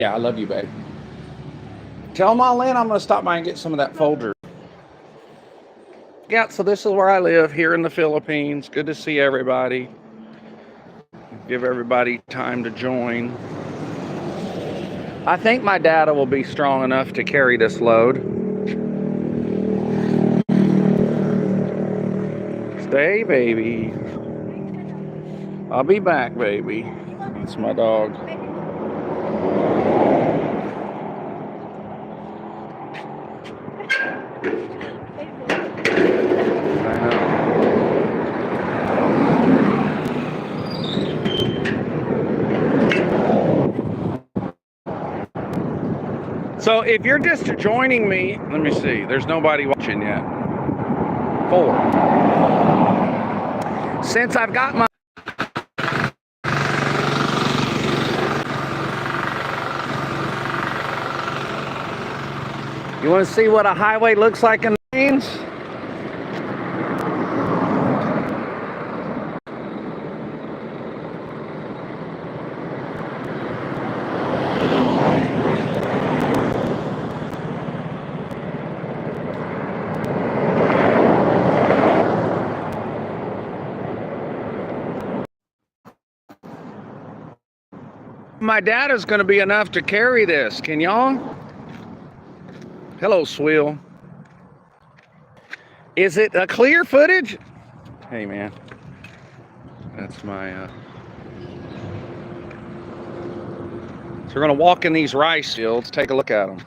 Yeah, I love you, babe. Tell them I'll in. I'm going to stop by and get some of that Folger. Yeah, so this is where I live here in the Philippines. Good to see everybody. Give everybody time to join. I think my data will be strong enough to carry this load. Stay, baby. I'll be back, baby. That's my dog. So if you're just joining me, let me see. There's nobody watching yet. 4. Since I've got my... You want to see what a highway looks like in the plains? My data's going to be enough to carry this. Can y'all? Hello, Swill. Is it a clear footage? Hey, man. That's my... So we're going to walk in these rice fields. Take a look at them.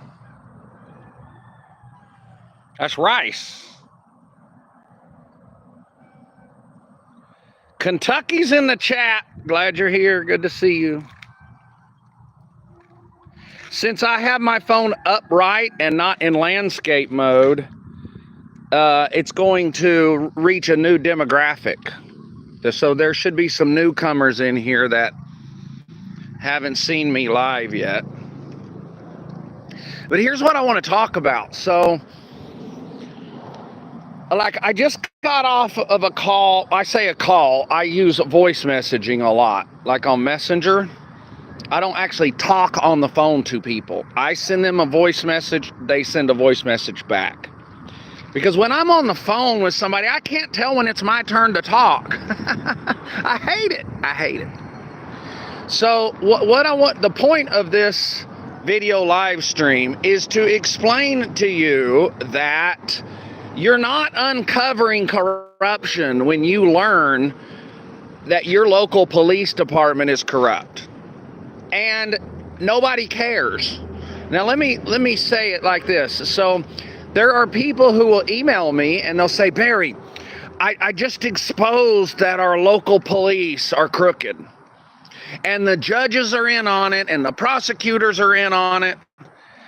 That's rice. Kentucky's in the chat. Glad you're here. Good to see you. Since I have my phone upright and not in landscape mode, it's going to reach a new demographic. So there should be some newcomers in here that haven't seen me live yet. But here's what I want to talk about. So, like, I just got off of a call. I say a call. I use voice messaging a lot, like on Messenger. I don't actually talk on the phone to people. I send them a voice message, they send a voice message back. Because when I'm on the phone with somebody, I can't tell when it's my turn to talk. I hate it. I hate it. So what I want, the point of this video live stream is to explain to you that you're not uncovering corruption when you learn that your local police department is corrupt. And nobody cares. Now let me say it like this. So there are people who will email me and they'll say, Barry, I just exposed that our local police are crooked. And the judges are in on it and the prosecutors are in on it.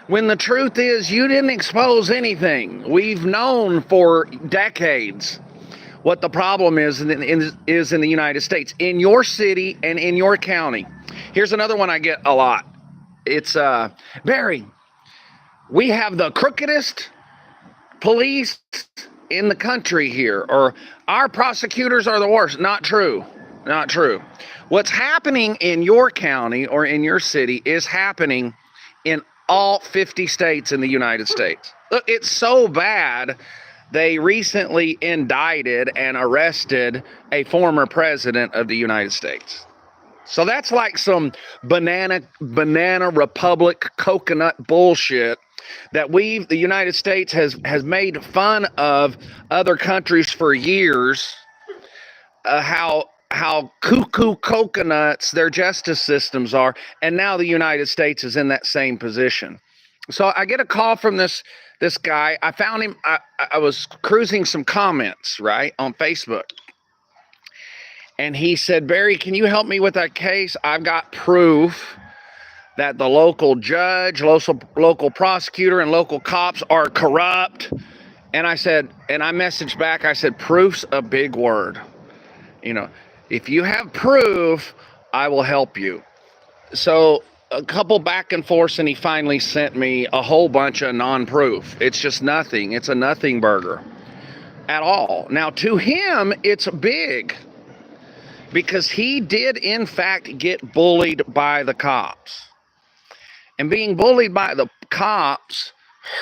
When the truth is, you didn't expose anything. We've known for decades what the problem is in the United States, in your city and in your county. Here's another one I get a lot. It's, Barry, we have the crookedest police in the country here, or our prosecutors are the worst. Not true. Not true. What's happening in your county or in your city is happening in all 50 states in the United States. Look, it's so bad. They recently indicted and arrested a former president of the United States. So that's like some banana republic coconut bullshit that the United States has made fun of other countries for years. How cuckoo coconuts their justice systems are, and now the United States is in that same position. So I get a call from this guy. I found him. I was cruising some comments right on Facebook. And he said, Barry, can you help me with that case? I've got proof that the local judge, local prosecutor, and local cops are corrupt. And I said, and I messaged back, I said, proof's a big word. You know, if you have proof, I will help you. So a couple back and forth, and he finally sent me a whole bunch of non-proof. It's just nothing. It's a nothing burger at all. Now, to him, it's big. Because he did, in fact, get bullied by the cops. And being bullied by the cops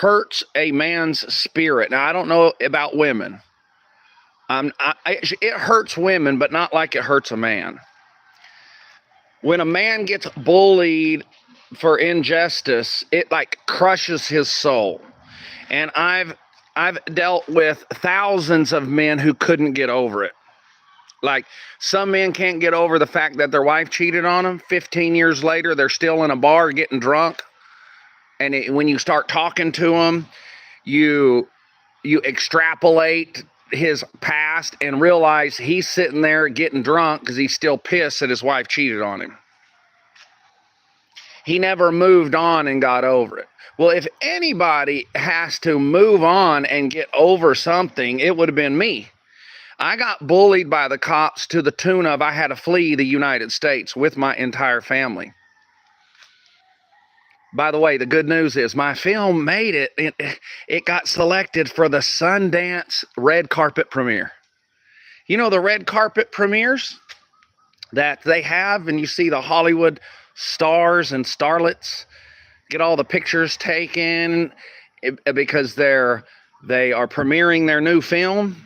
hurts a man's spirit. Now, I don't know about women. It hurts women, but not like it hurts a man. When a man gets bullied for injustice, it like crushes his soul. And I've dealt with thousands of men who couldn't get over it. Like, some men can't get over the fact that their wife cheated on them. 15 years later, they're still in a bar getting drunk. And when you start talking to them, you extrapolate his past and realize he's sitting there getting drunk because he's still pissed that his wife cheated on him. He never moved on and got over it. Well, if anybody has to move on and get over something, it would have been me. I got bullied by the cops to the tune of I had to flee the United States with my entire family. By the way, the good news is my film made it. It got selected for the Sundance red carpet premiere. You know the red carpet premieres that they have, and you see the Hollywood stars and starlets get all the pictures taken because they are premiering their new film.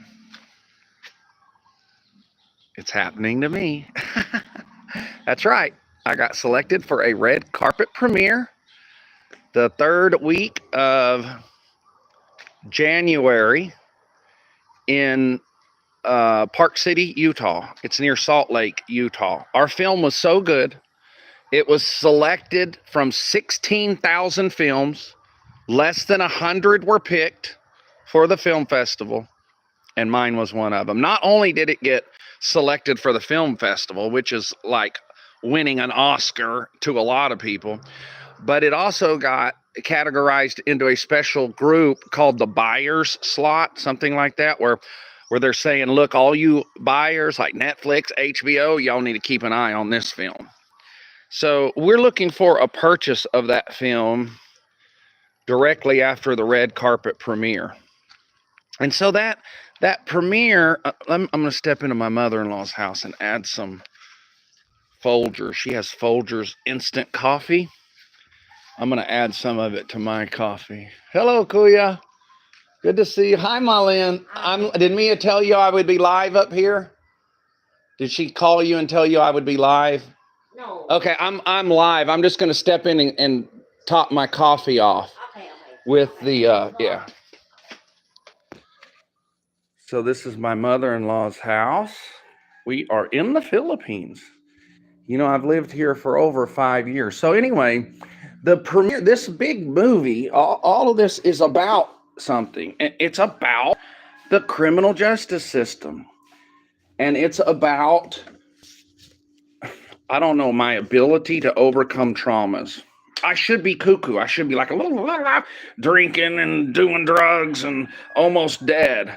It's happening to me. That's right. I got selected for a red carpet premiere the third week of January in Park City, Utah. It's near Salt Lake, Utah. Our film was so good. It was selected from 16,000 films. Less than 100 were picked for the film festival, and mine was one of them. Not only did it get selected for the film festival, which is like winning an Oscar to a lot of people, but it also got categorized into a special group called the buyers slot, something like that, where they're saying, look, all you buyers like Netflix, HBO, y'all need to keep an eye on this film. So we're looking for a purchase of that film directly after the red carpet premiere. And so that premiere, I'm going to step into my mother-in-law's house and add some Folgers. She has Folgers instant coffee. I'm going to add some of it to my coffee. Hello, Kuya. Good to see you. Hi, Malin. Did Mia tell you I would be live up here? Did she call you and tell you I would be live? No. Okay, I'm live. I'm just going to step in and top my coffee off. Okay. With the, yeah. So this is my mother-in-law's house. We are in the Philippines. You know, I've lived here for over 5 years. So anyway, the premiere, this big movie, all of this is about something. It's about the criminal justice system. And it's about, I don't know, my ability to overcome traumas. I should be cuckoo. I should be like a little drinking and doing drugs and almost dead.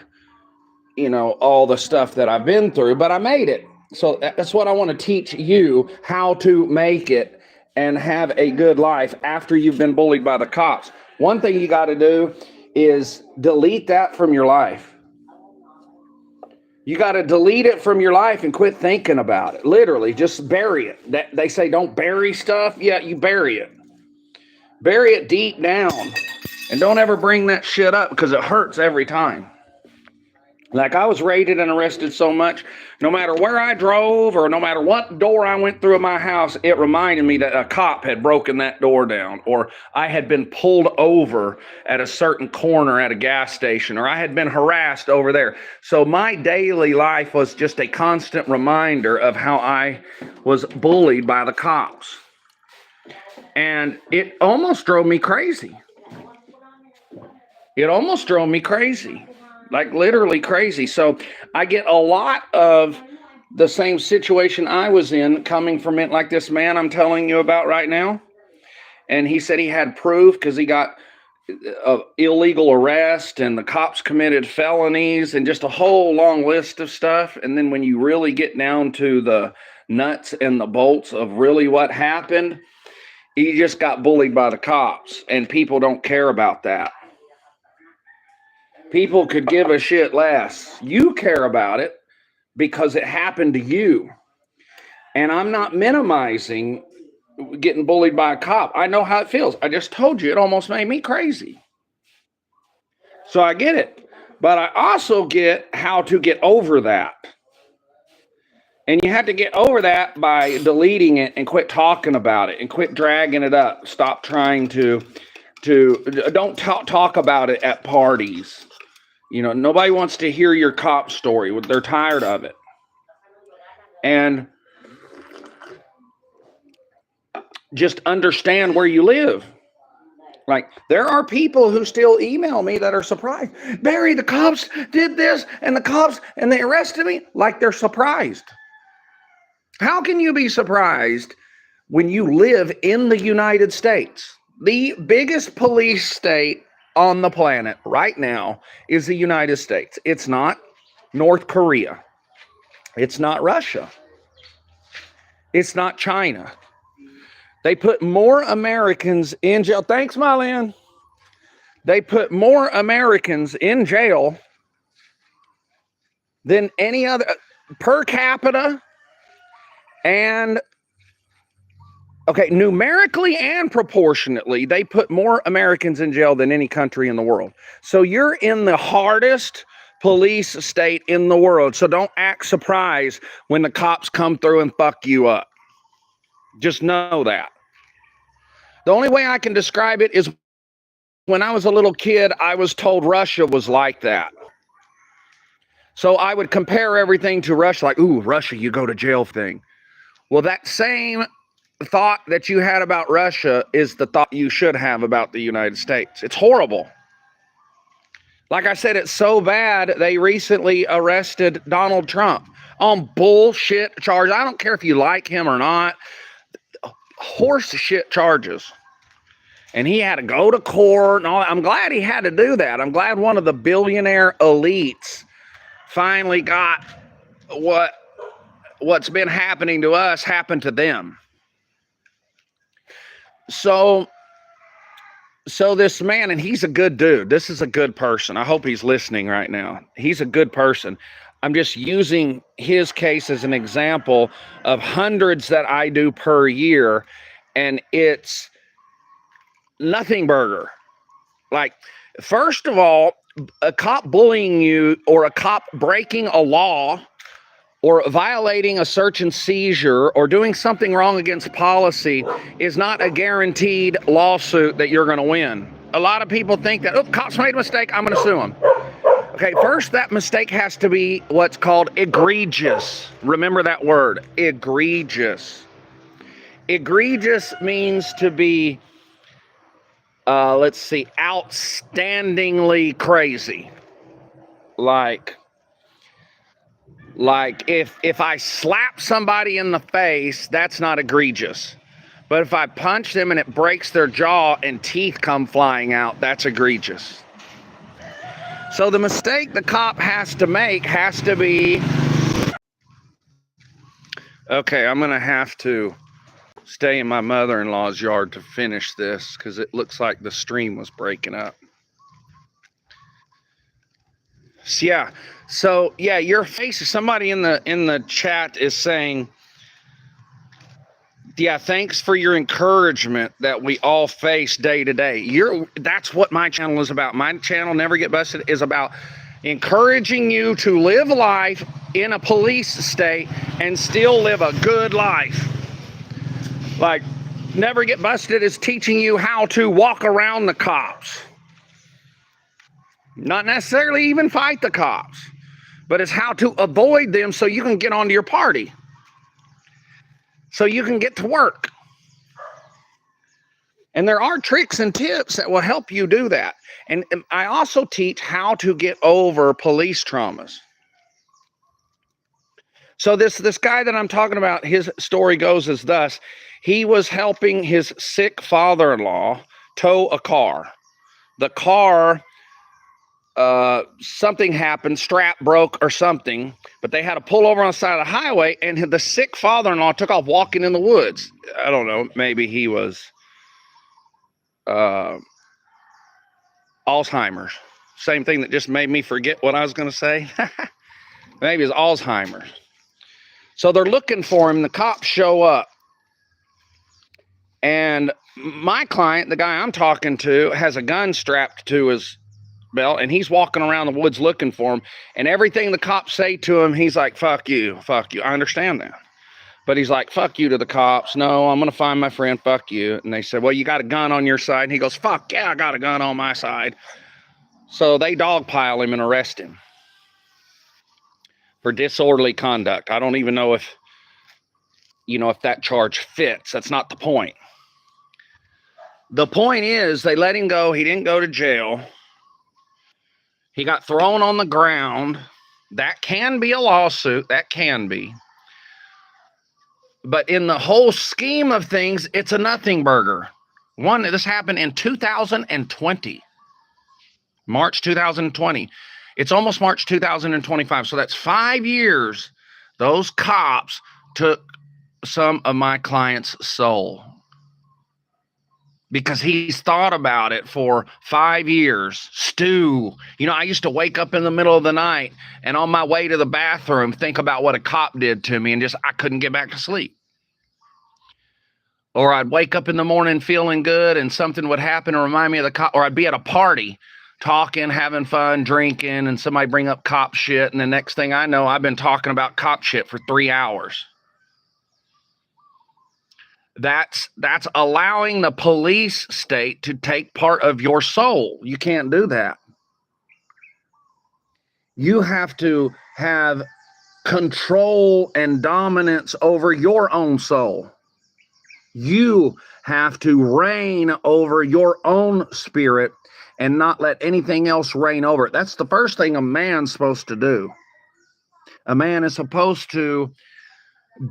You know, all the stuff that I've been through, but I made it. So that's what I want to teach you, how to make it and have a good life after you've been bullied by the cops. One thing you got to do is delete that from your life. You got to delete it from your life and quit thinking about it. Literally, just bury it. They say don't bury stuff. Yeah, you bury it. Bury it deep down. And don't ever bring that shit up because it hurts every time. Like, I was raided and arrested so much, no matter where I drove or no matter what door I went through in my house, it reminded me that a cop had broken that door down, or I had been pulled over at a certain corner at a gas station, or I had been harassed over there. So my daily life was just a constant reminder of how I was bullied by the cops. And it almost drove me crazy. It almost drove me crazy. Like literally crazy. So I get a lot of the same situation I was in coming from it, like this man I'm telling you about right now. And he said he had proof because he got illegal arrest and the cops committed felonies and just a whole long list of stuff. And then when you really get down to the nuts and the bolts of really what happened, he just got bullied by the cops, and people don't care about that. People could give a shit less. You care about it because it happened to you. And I'm not minimizing getting bullied by a cop. I know how it feels. I just told you it almost made me crazy. So I get it. But I also get how to get over that. And you have to get over that by deleting it and quit talking about it and quit dragging it up. Stop trying to don't talk about it at parties. You know, nobody wants to hear your cop story. They're tired of it. And just understand where you live. Like, there are people who still email me that are surprised. Barry, the cops did this and they arrested me. Like, they're surprised. How can you be surprised when you live in the United States? The biggest police state on the planet right now is the United States. It's not North Korea. It's not Russia. It's not China. They put more Americans in jail. Thanks, Mylin. They put more Americans in jail than any other per capita. And okay, numerically and proportionately, they put more Americans in jail than any country in the world. So you're in the hardest police state in the world. So don't act surprised when the cops come through and fuck you up. Just know that. The only way I can describe it is when I was a little kid, I was told Russia was like that. So I would compare everything to Russia, like, ooh, Russia, you go to jail thing. Well, that same thought that you had about Russia is the thought you should have about the United States. It's horrible. Like I said, it's so bad, they recently arrested Donald Trump on bullshit charges. I don't care if you like him or not. Horse shit charges. And he had to go to court and all that. I'm glad he had to do that. I'm glad one of the billionaire elites finally got what's been happening to us happened to them. So this man, and he's a good dude. This is a good person. I hope he's listening right now. He's a good person. I'm just using his case as an example of hundreds that I do per year, and it's nothing burger. Like, first of all, a cop bullying you or a cop breaking a law or violating a search and seizure or doing something wrong against policy is not a guaranteed lawsuit that you're going to win. A lot of people think that, oh, cops made a mistake, I'm going to sue them. Okay, first, that mistake has to be what's called egregious. Remember that word, egregious. Egregious means to be, outstandingly crazy. Like if I slap somebody in the face, that's not egregious. But if I punch them and it breaks their jaw and teeth come flying out, that's egregious. So the mistake the cop has to make has to be, okay, I'm going to have to stay in my mother-in-law's yard to finish this because it looks like the stream was breaking up. So yeah, your face, somebody in the chat is saying, yeah, thanks for your encouragement that we all face day to day. That's what my channel is about. My channel, Never Get Busted, is about encouraging you to live life in a police state and still live a good life. Like, Never Get Busted is teaching you how to walk around the cops. Not necessarily even fight the cops, but it's how to avoid them so you can get onto your party. So you can get to work. And there are tricks and tips that will help you do that. And I also teach how to get over police traumas. So this guy that I'm talking about, his story goes as thus. He was helping his sick father-in-law tow a car. The car, something happened, strap broke or something, but they had to pull over on the side of the highway, and the sick father-in-law took off walking in the woods. I don't know, maybe he was Alzheimer's. Same thing that just made me forget what I was going to say. Maybe it's Alzheimer's. So they're looking for him. The cops show up. And my client, the guy I'm talking to, has a gun strapped to his belt, and he's walking around the woods looking for him. And everything the cops say to him, he's like, fuck you, fuck you. I understand that. But he's like, fuck you to the cops. No, I'm going to find my friend. Fuck you. And they said, well, you got a gun on your side. And he goes, fuck yeah, I got a gun on my side. So they dogpile him and arrest him for disorderly conduct. I don't even know if, if that charge fits. That's not the point. The point is they let him go. He didn't go to jail. He got thrown on the ground. That can be a lawsuit. That can be. But in the whole scheme of things, it's a nothing burger. This happened in 2020. March 2020. It's almost March 2025. So that's 5 years. Those cops took some of my client's soul. Because he's thought about it for 5 years. Stu. I used to wake up in the middle of the night and on my way to the bathroom, think about what a cop did to me and I couldn't get back to sleep. Or I'd wake up in the morning feeling good and something would happen and remind me of the cop. Or I'd be at a party talking, having fun, drinking, and somebody bring up cop shit. And the next thing I know, I've been talking about cop shit for 3 hours. That's allowing the police state to take part of your soul. You can't do that. You have to have control and dominance over your own soul. You have to reign over your own spirit and not let anything else reign over it. That's the first thing a man's supposed to do. A man is supposed to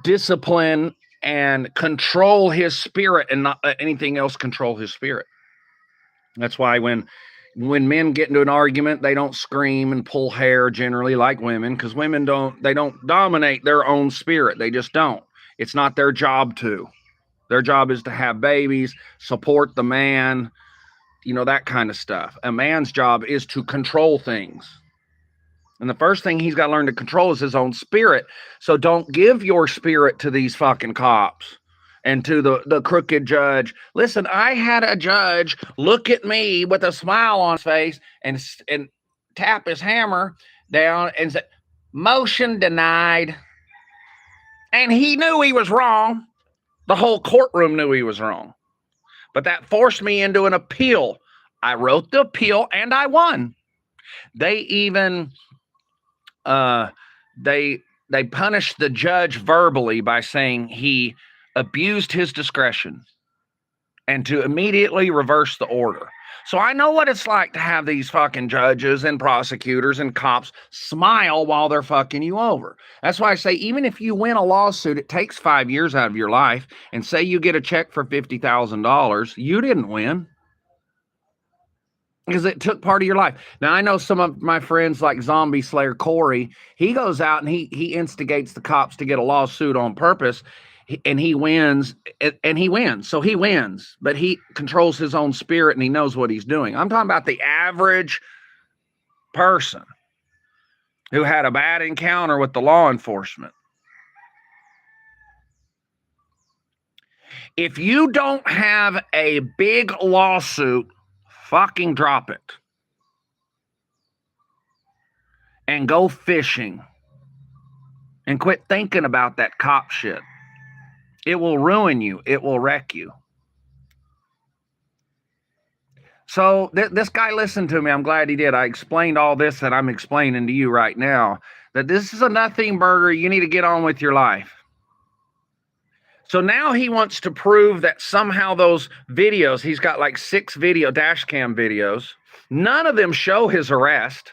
discipline and control his spirit and not let anything else control his spirit. That's why when men get into an argument, they don't scream and pull hair generally like women, because women don't dominate their own spirit. They just don't. It's not their job to. Their job is to have babies, support the man, that kind of stuff. A man's job is to control things. And the first thing he's got to learn to control is his own spirit. So don't give your spirit to these fucking cops and to the crooked judge. Listen, I had a judge look at me with a smile on his face and tap his hammer down and say, motion denied. And he knew he was wrong. The whole courtroom knew he was wrong. But that forced me into an appeal. I wrote the appeal and I won. They even they punished the judge verbally by saying he abused his discretion and to immediately reverse the order. So I know what it's like to have these fucking judges and prosecutors and cops smile while they're fucking you over. That's why I say, even if you win a lawsuit, it takes 5 years out of your life, and say you get a check for $50,000, you didn't win. Because it took part of your life. Now, I know some of my friends like Zombie Slayer Corey, he goes out and he instigates the cops to get a lawsuit on purpose, and he wins, So he wins, but he controls his own spirit and he knows what he's doing. I'm talking about the average person who had a bad encounter with the law enforcement. If you don't have a big lawsuit, fucking drop it and go fishing and quit thinking about that cop shit. It will ruin you. It will wreck you. So this guy listened to me. I'm glad he did. I explained all this that I'm explaining to you right now, that this is a nothing burger. You need to get on with your life. So now he wants to prove that somehow those videos, he's got like 6 dash cam videos. None of them show his arrest.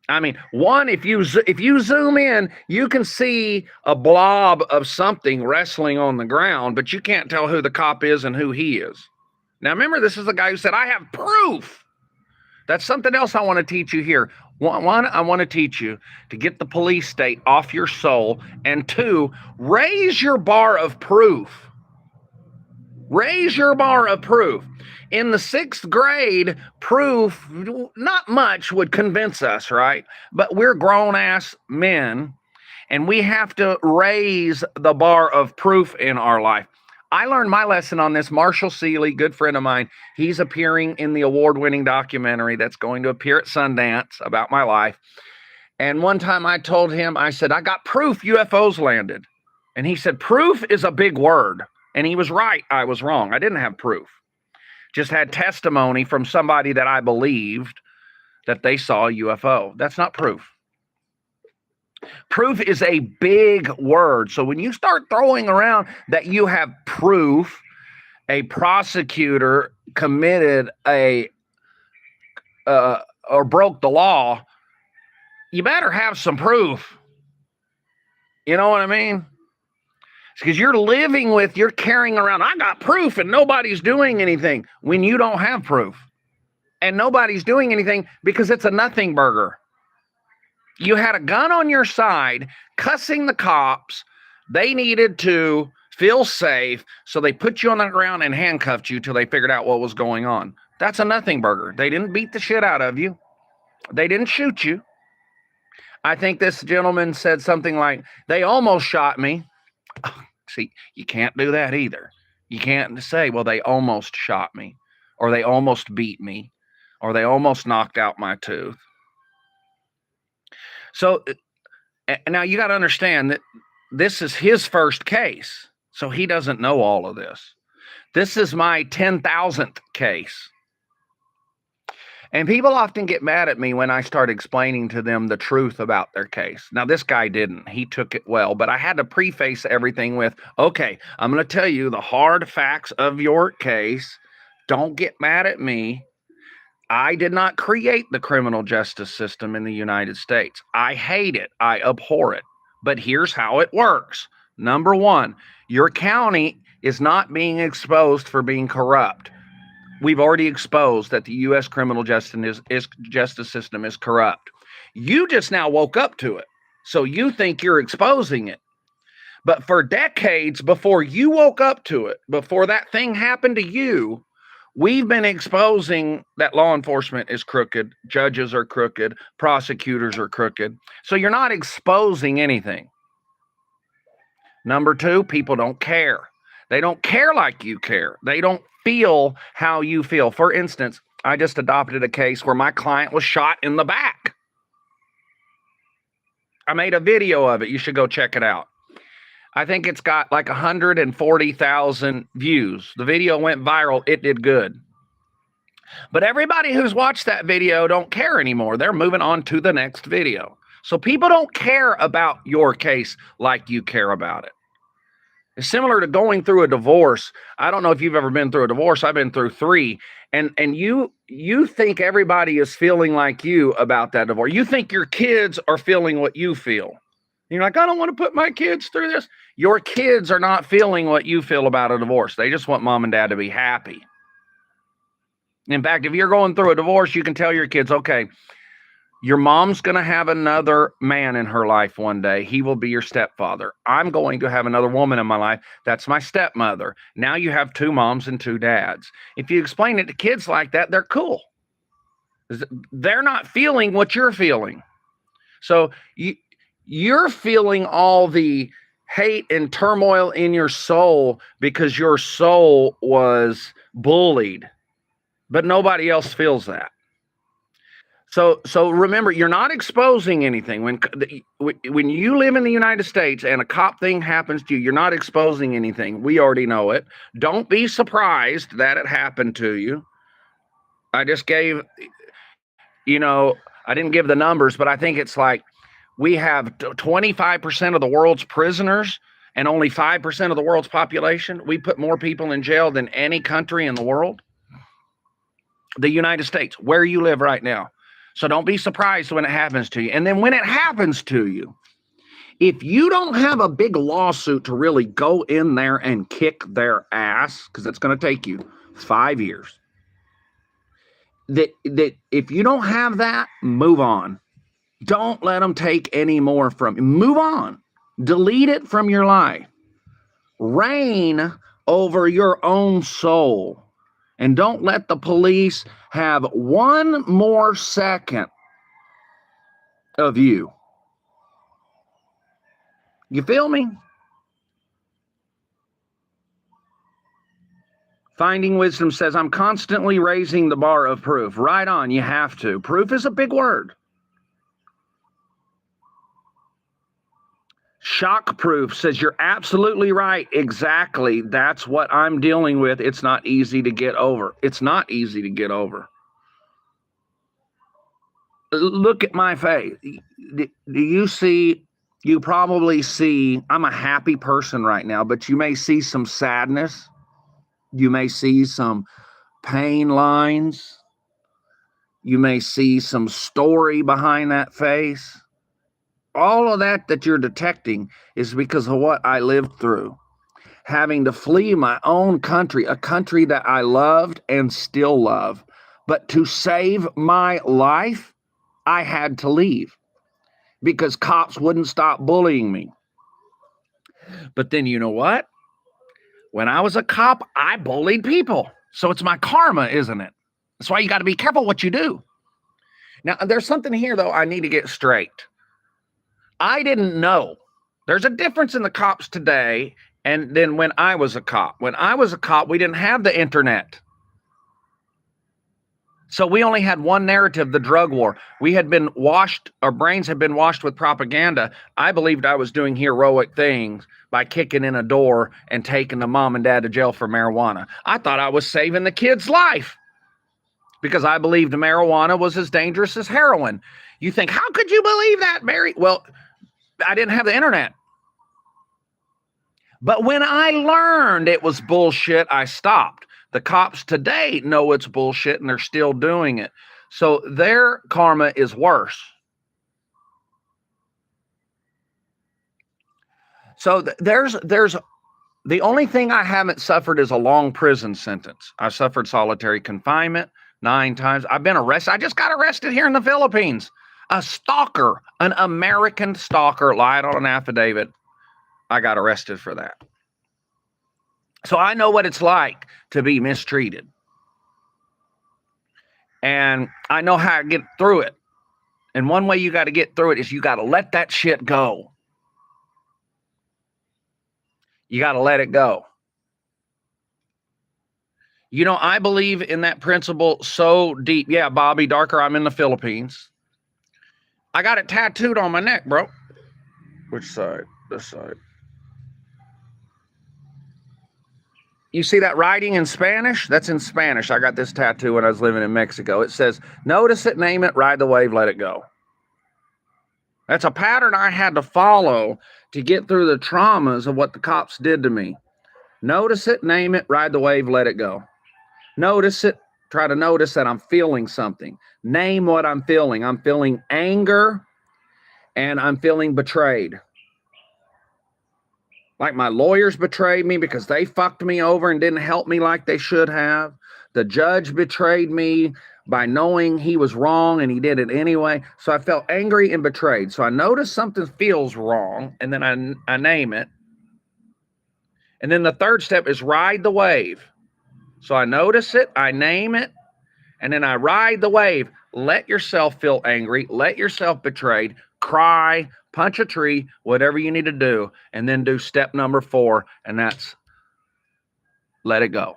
I mean, one, if you zoom in, you can see a blob of something wrestling on the ground, but you can't tell who the cop is and who he is. Now, remember, this is the guy who said, I have proof. That's something else I want to teach you here. One, I want to teach you to get the police state off your soul. And 2, raise your bar of proof. Raise your bar of proof. In the 6th grade, proof, not much would convince us, right? But we're grown-ass men, and we have to raise the bar of proof in our life. I learned my lesson on this. Marshall Seeley, good friend of mine, he's appearing in the award-winning documentary that's going to appear at Sundance about my life. And one time I told him, I said, I got proof UFOs landed. And he said, proof is a big word. And he was right. I was wrong. I didn't have proof. Just had testimony from somebody that I believed that they saw a UFO. That's not proof. Proof is a big word. So when you start throwing around that you have proof, a prosecutor committed or broke the law, you better have some proof. You know what I mean? Because you're carrying around, I got proof and nobody's doing anything when you don't have proof. And nobody's doing anything because it's a nothing burger. You had a gun on your side, cussing the cops. They needed to feel safe, so they put you on the ground and handcuffed you till they figured out what was going on. That's a nothing burger. They didn't beat the shit out of you. They didn't shoot you. I think this gentleman said something like, they almost shot me. See, you can't do that either. You can't say, well, they almost shot me, or they almost beat me, or they almost knocked out my tooth. So now you got to understand that this is his first case. So he doesn't know all of this. This is my 10,000th case. And people often get mad at me when I start explaining to them the truth about their case. Now, this guy didn't. He took it well, but I had to preface everything with, okay, I'm going to tell you the hard facts of your case. Don't get mad at me. I did not create the criminal justice system in the United States. I hate it. I abhor it. But here's how it works. Number one, your county is not being exposed for being corrupt. We've already exposed that the U.S. criminal justice system is corrupt. You just now woke up to it. So you think you're exposing it. But for decades before you woke up to it, before that thing happened to you, we've been exposing that law enforcement is crooked, judges are crooked, prosecutors are crooked. So you're not exposing anything. Number two, people don't care. They don't care like you care. They don't feel how you feel. For instance, I just adopted a case where my client was shot in the back. I made a video of it. You should go check it out. I think it's got like 140,000 views. The video went viral. It did good. But everybody who's watched that video don't care anymore. They're moving on to the next video. So people don't care about your case like you care about it. It's similar to going through a divorce. I don't know if you've ever been through a divorce. I've been through 3. And you think everybody is feeling like you about that divorce. You think your kids are feeling what you feel. You're like, I don't want to put my kids through this. Your kids are not feeling what you feel about a divorce. They just want mom and dad to be happy. In fact, if you're going through a divorce, you can tell your kids, okay, your mom's going to have another man in her life one day. He will be your stepfather. I'm going to have another woman in my life. That's my stepmother. Now you have 2 moms and 2 dads. If you explain it to kids like that, they're cool. They're not feeling what you're feeling. So you're feeling all the hate and turmoil in your soul because your soul was bullied, but nobody else feels that. So remember, you're not exposing anything. When you live in the United States and a cop thing happens to you, you're not exposing anything. We already know it. Don't be surprised that it happened to you. I just gave, I didn't give the numbers, but I think it's like we have 25% of the world's prisoners and only 5% of the world's population. We put more people in jail than any country in the world. The United States, where you live right now. So don't be surprised when it happens to you. And then when it happens to you, if you don't have a big lawsuit to really go in there and kick their ass, because it's going to take you 5 years, that if you don't have that, move on. Don't let them take any more from you. Move on. Delete it from your life. Reign over your own soul. And don't let the police have one more second of you. You feel me? Finding Wisdom says, I'm constantly raising the bar of proof. Right on, you have to. Proof is a big word. Shock Proof says, you're absolutely right. Exactly. That's what I'm dealing with. It's not easy to get over. It's not easy to get over. Look at my face. Do you see? You probably see, I'm a happy person right now, but you may see some sadness. You may see some pain lines. You may see some story behind that face. All of that you're detecting is because of what I lived through. Having to flee my own country, a country that I loved and still love. But to save my life, I had to leave because cops wouldn't stop bullying me. But then you know what? When I was a cop, I bullied people. So it's my karma, isn't it? That's why you got to be careful what you do. Now, there's something here, though, I need to get straight. I didn't know. There's a difference in the cops today and then when I was a cop. When I was a cop, we didn't have the internet. So we only had one narrative, the drug war. We had been washed, our brains had been washed with propaganda. I believed I was doing heroic things by kicking in a door and taking the mom and dad to jail for marijuana. I thought I was saving the kid's life because I believed marijuana was as dangerous as heroin. You think, how could you believe that, Barry? Well, I didn't have the internet. But when I learned it was bullshit, I stopped. The cops today know it's bullshit and they're still doing it. So their karma is worse. So there's the only thing I haven't suffered is a long prison sentence. I suffered solitary confinement 9 times. I've been arrested. I just got arrested here in the Philippines. A stalker, an American stalker, lied on an affidavit. I got arrested for that. So I know what it's like to be mistreated. And I know how to get through it. And one way you got to get through it is you got to let that shit go. You got to let it go. You know, I believe in that principle so deep. Yeah, Bobby Darker, I'm in the Philippines. I got it tattooed on my neck, bro. Which side? This side. You see that writing in Spanish? That's in Spanish. I got this tattoo when I was living in Mexico. It says, notice it, name it, ride the wave, let it go. That's a pattern I had to follow to get through the traumas of what the cops did to me. Notice it, name it, ride the wave, let it go. Notice it, try to notice that I'm feeling something. Name what I'm feeling. I'm feeling anger and I'm feeling betrayed. Like my lawyers betrayed me because they fucked me over and didn't help me like they should have. The judge betrayed me by knowing he was wrong and he did it anyway. So I felt angry and betrayed. So I noticed something feels wrong and then I name it. And then the third step is ride the wave. So I notice it, I name it, and then I ride the wave. Let yourself feel angry, let yourself betrayed, cry, punch a tree, whatever you need to do, and then do step number 4, and that's let it go.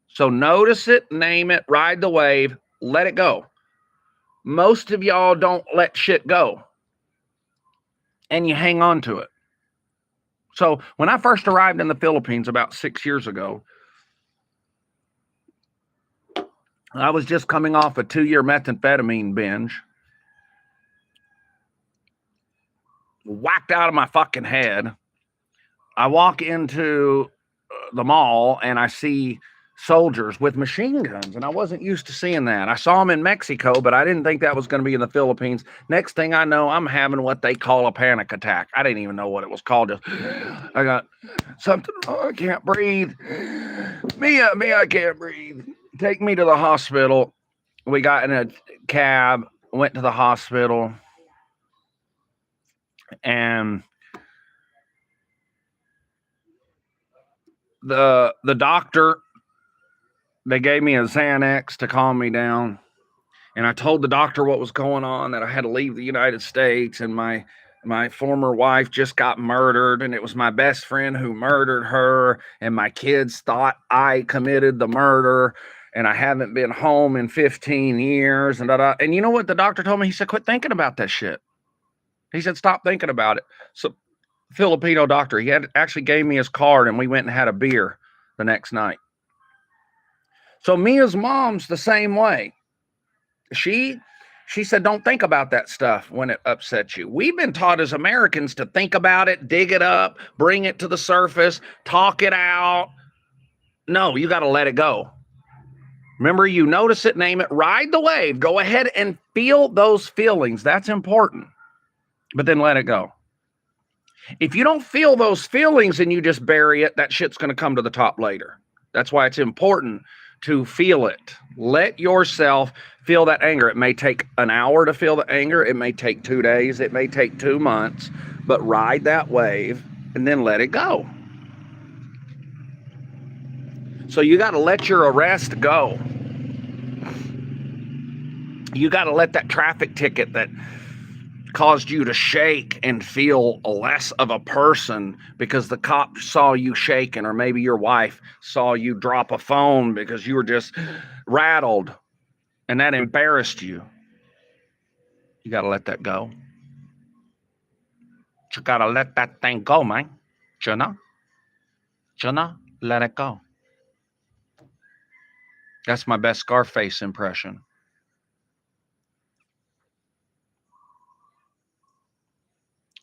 So notice it, name it, ride the wave, let it go. Most of y'all don't let shit go, and you hang on to it. So when I first arrived in the Philippines about 6 years ago, I was just coming off a 2-year methamphetamine binge. Whacked out of my fucking head. I walk into the mall and I see soldiers with machine guns, and I wasn't used to seeing that. I saw them in Mexico, but I didn't think that was going to be in the Philippines. Next thing I know, I'm having what they call a panic attack. I didn't even know what it was called. I got something. Oh, I can't breathe. Mia, I can't breathe. Take me to the hospital. We got in a cab, went to the hospital, and the doctor, they gave me a Xanax to calm me down. And I told the doctor what was going on, that I had to leave the United States and my my former wife just got murdered, and it was my best friend who murdered her, and my kids thought I committed the murder, and I haven't been home in 15 years, and da-da. And you know what the doctor told me? He said, quit thinking about that shit. He said, stop thinking about it. So Filipino doctor, he had actually gave me his card, and we went and had a beer the next night. So Mia's mom's the same way. She said, don't think about that stuff when it upsets you. We've been taught as Americans to think about it, dig it up, bring it to the surface, talk it out. No, you got to let it go. Remember, you notice it, name it, ride the wave. Go ahead and feel those feelings. That's important. But then let it go. If you don't feel those feelings and you just bury it, that shit's going to come to the top later. That's why it's important to feel it. Let yourself feel that anger. It may take an hour to feel the anger. It may take 2 days. It may take 2 months. But ride that wave and then let it go. So you got to let your arrest go. You got to let that traffic ticket that caused you to shake and feel less of a person because the cop saw you shaking, or maybe your wife saw you drop a phone because you were just rattled and that embarrassed you. You got to let that go. You got to let that thing go, man. Shouldn't let it go. That's my best Scarface impression.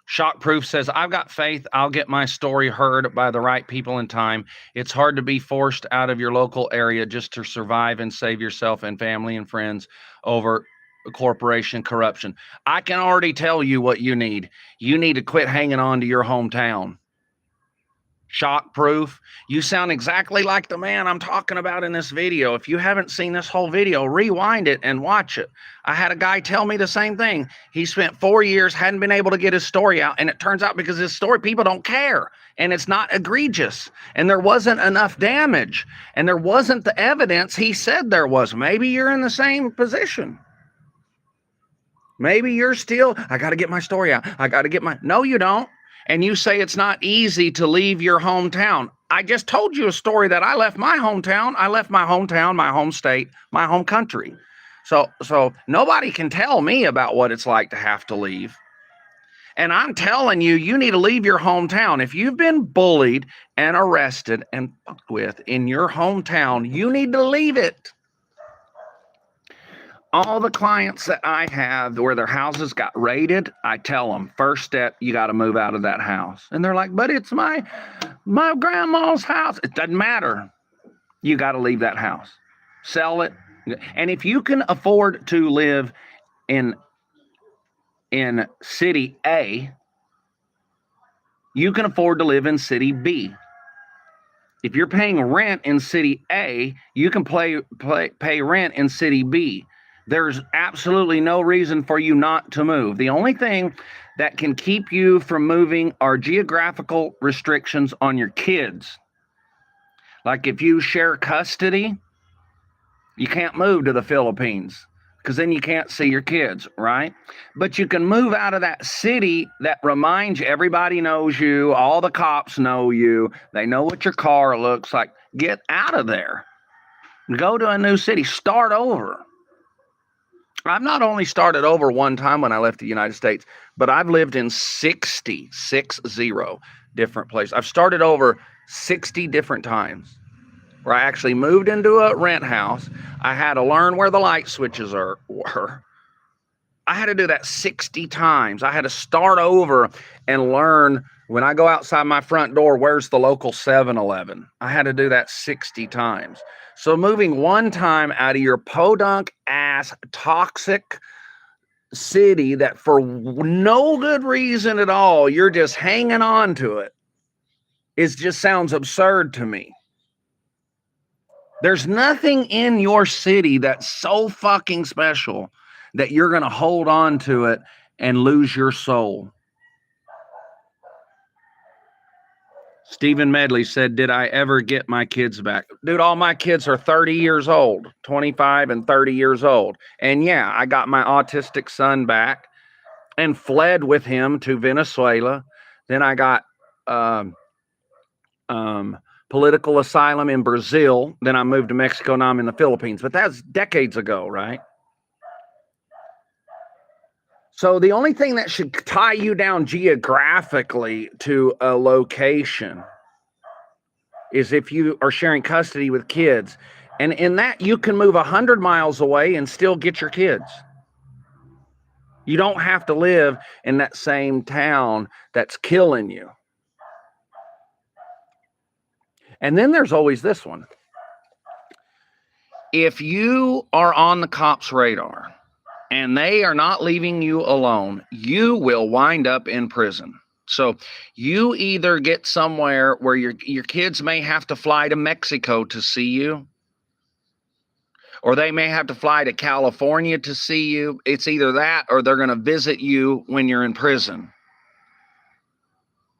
Shockproof says, I've got faith I'll get my story heard by the right people in time. It's hard to be forced out of your local area just to survive and save yourself and family and friends over corporation corruption. I can already tell you what you need. You need to quit hanging on to your hometown. Shockproof, you sound exactly like the man I'm talking about in this video. If you haven't seen this whole video, rewind it and watch it. I had a guy tell me the same thing. He spent 4 years, hadn't been able to get his story out, and it turns out because his story, people don't care, and it's not egregious, and there wasn't enough damage, and there wasn't the evidence he said there was. Maybe you're in the same position. Maybe you're still, I got to get my story out. I got to get my, no, you don't. And you say it's not easy to leave your hometown. I just told you a story that I left my hometown. I left my hometown, my home state, my home country. So nobody can tell me about what it's like to have to leave. And I'm telling you, you need to leave your hometown. If you've been bullied and arrested and fucked with in your hometown, you need to leave it. All the clients that I have where their houses got raided, I tell them, first step, you got to move out of that house. And they're like, but it's my grandma's house. It doesn't matter. You got to leave that house. Sell it. And if you can afford to live in city A, you can afford to live in city B. If you're paying rent in city A, you can pay rent in city B. There's absolutely no reason for you not to move. The only thing that can keep you from moving are geographical restrictions on your kids. Like if you share custody, you can't move to the Philippines because then you can't see your kids, right? But you can move out of that city that reminds you, everybody knows you, all the cops know you, they know what your car looks like. Get out of there. Go to a new city. Start over. I've not only started over one time when I left the United States, but I've lived in 60 different places. I've started over 60 different times where I actually moved into a rent house. I had to learn where the light switches were. I had to do that 60 times. I had to start over and learn when I go outside my front door, where's the local 7-Eleven? I had to do that 60 times. So moving one time out of your podunk ass toxic city that for no good reason at all, you're just hanging on to it, just sounds absurd to me. There's nothing in your city that's so fucking special that you're going to hold on to it and lose your soul. Stephen Medley said, did I ever get my kids back? Dude, all my kids are 30 years old, 25 and 30 years old. And yeah, I got my autistic son back. and fled with him to Venezuela. Then I got um, political asylum in Brazil. Then I moved to Mexico. Now I'm in the Philippines. But that's decades ago, right? So the only thing that should tie you down geographically to a location is if you are sharing custody with kids. And in that, you can move 100 miles away and still get your kids. You don't have to live in that same town that's killing you. And then there's always this one. If you are on the cops' radar and they are not leaving you alone, you will wind up in prison. So you either get somewhere where your kids may have to fly to Mexico to see you, or they may have to fly to California to see you. It's either that or they're going to visit you when you're in prison.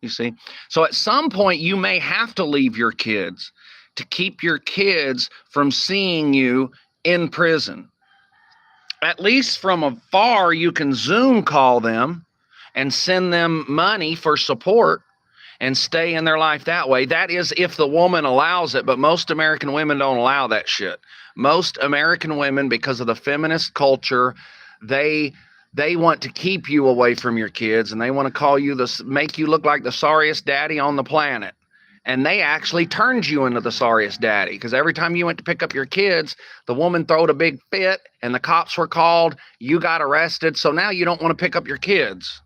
You see? So at some point, you may have to leave your kids to keep your kids from seeing you in prison. At least from afar, you can Zoom call them and send them money for support and stay in their life that way. That is if the woman allows it, but most American women don't allow that shit. Most American women, because of the feminist culture, they want to keep you away from your kids, and they want to call you make you look like the sorriest daddy on the planet. And they actually turned you into the sorriest daddy, because every time you went to pick up your kids, the woman throwed a big fit and the cops were called, you got arrested, so now you don't want to pick up your kids.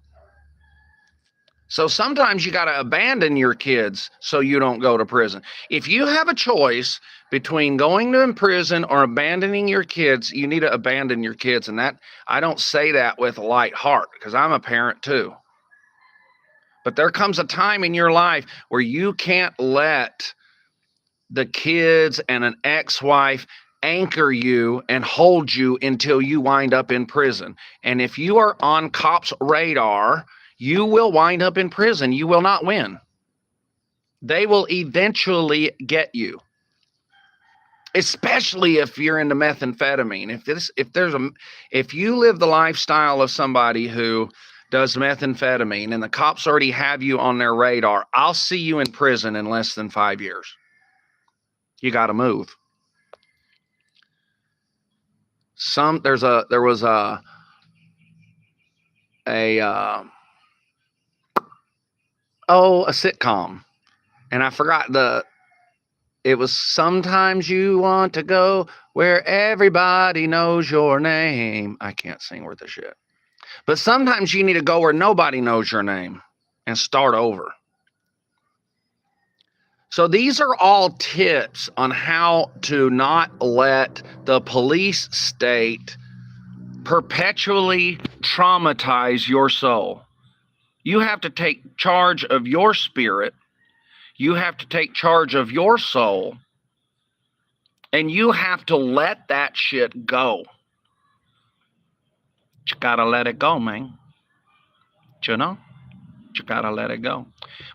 So sometimes you got to abandon your kids so you don't go to prison. If you have a choice between going to prison or abandoning your kids, you need to abandon your kids. And that, I don't say that with a light heart, because I'm a parent too. But there comes a time in your life where you can't let the kids and an ex-wife anchor you and hold you until you wind up in prison. And if you are on cops' radar, you will wind up in prison. You will not win. They will eventually get you. Especially if you're into methamphetamine. If you live the lifestyle of somebody who does methamphetamine and the cops already have you on their radar, I'll see you in prison in less than 5 years. You got to move. There was a sitcom, and I forgot it was Sometimes You Want to Go Where Everybody Knows Your Name. I can't sing worth a shit. But sometimes you need to go where nobody knows your name and start over. So these are all tips on how to not let the police state perpetually traumatize your soul. You have to take charge of your spirit. You have to take charge of your soul. And you have to let that shit go. You gotta let it go, man. You know? You gotta let it go.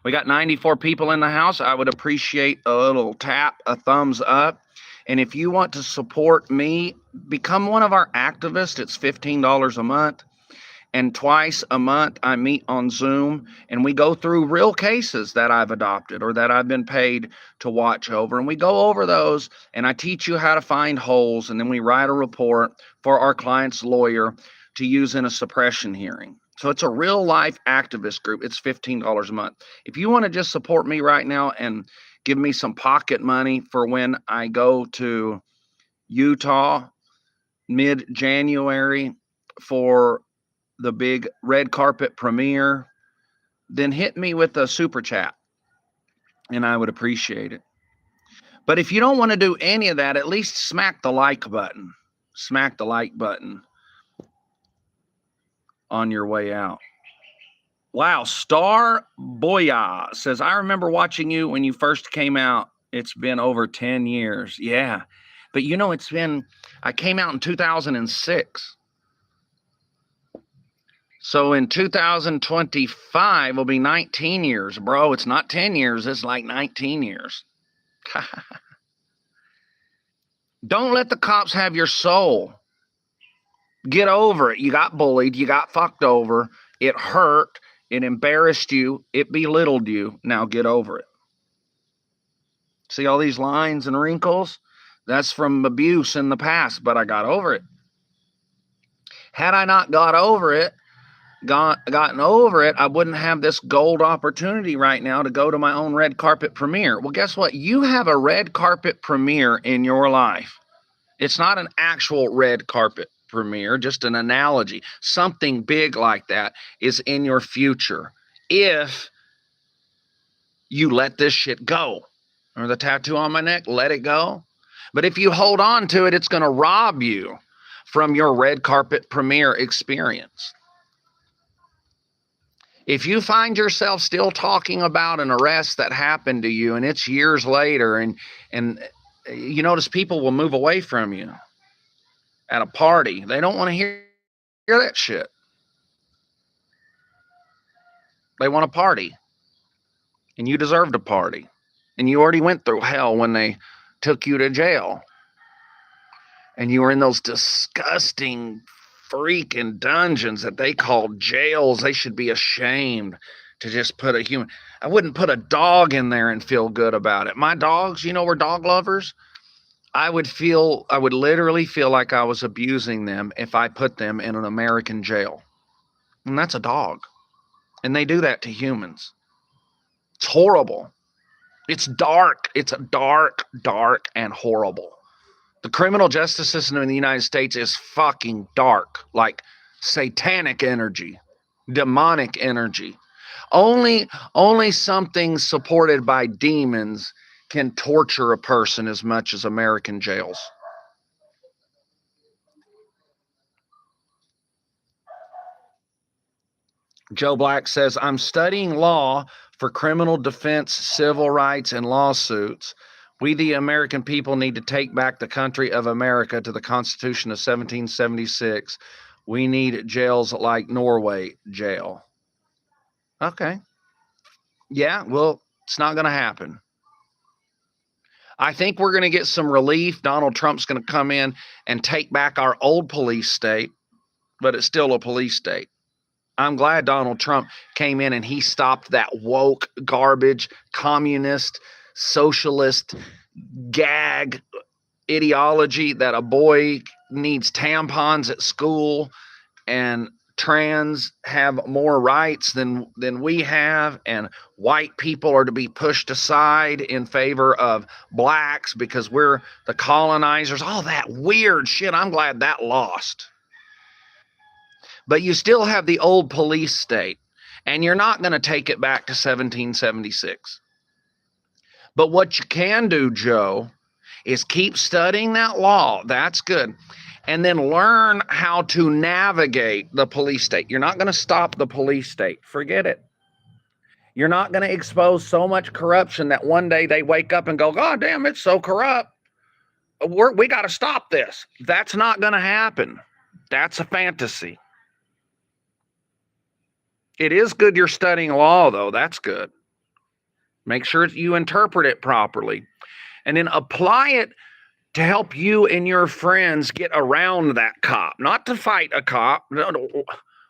We got 94 people in the house. I would appreciate a little tap, a thumbs up. And if you want to support me, become one of our activists. It's $15 a month. And twice a month, I meet on Zoom and we go through real cases that I've adopted or that I've been paid to watch over. And we go over those and I teach you how to find holes. And then we write a report for our client's lawyer to use in a suppression hearing. So it's a real life activist group. It's $15 a month. If you want to just support me right now and give me some pocket money for when I go to Utah mid-January for the big red carpet premiere, then hit me with a super chat and I would appreciate it. But if you don't want to do any of that, at least smack the like button. Smack the like button on your way out. Wow, Star Boya says, I remember watching you when you first came out. It's been over 10 years. Yeah. But you know, I came out in 2006. So in 2025 will be 19 years, bro. It's not 10 years. It's like 19 years. Don't let the cops have your soul. Get over it. You got bullied. You got fucked over. It hurt. It embarrassed you. It belittled you. Now get over it. See all these lines and wrinkles? That's from abuse in the past, but I got over it. Had I not gotten over it, I wouldn't have this gold opportunity right now to go to my own red carpet premiere. Well, guess what? You have a red carpet premiere in your life. It's not an actual red carpet premiere, just an analogy. Something big like that is in your future if you let this shit go. Or the tattoo on my neck, let it go. But if you hold on to it, it's going to rob you from your red carpet premiere experience. If you find yourself still talking about an arrest that happened to you and it's years later, and you notice people will move away from you at a party, they don't want to hear that shit. They want to party, and you deserve to party. And you already went through hell when they took you to jail. And you were in those disgusting freaking dungeons that they call jails. They should be ashamed to just put a human. I wouldn't put a dog in there and feel good about it. My dogs, we're dog lovers. I would literally feel like I was abusing them if I put them in an American jail. And that's a dog. And they do that to humans. It's horrible. It's dark. It's dark, dark, and horrible. The criminal justice system in the United States is fucking dark, like satanic energy, demonic energy. Only something supported by demons can torture a person as much as American jails. Joe Black says, I'm studying law for criminal defense, civil rights, and lawsuits. We, the American people, need to take back the country of America to the Constitution of 1776. We need jails like Norway jail. Okay. Yeah, well, it's not going to happen. I think we're going to get some relief. Donald Trump's going to come in and take back our old police state, but it's still a police state. I'm glad Donald Trump came in and he stopped that woke, garbage, communist, socialist gag ideology that a boy needs tampons at school and trans have more rights than we have, and white people are to be pushed aside in favor of blacks because we're the colonizers. All that weird shit. I'm glad that lost. But you still have the old police state, and you're not going to take it back to 1776. But what you can do, Joe, is keep studying that law. That's good. And then learn how to navigate the police state. You're not going to stop the police state. Forget it. You're not going to expose so much corruption that one day they wake up and go, God damn, it's so corrupt. We got to stop this. That's not going to happen. That's a fantasy. It is good you're studying law, though. That's good. Make sure you interpret it properly. And then apply it to help you and your friends get around that cop, not to fight a cop.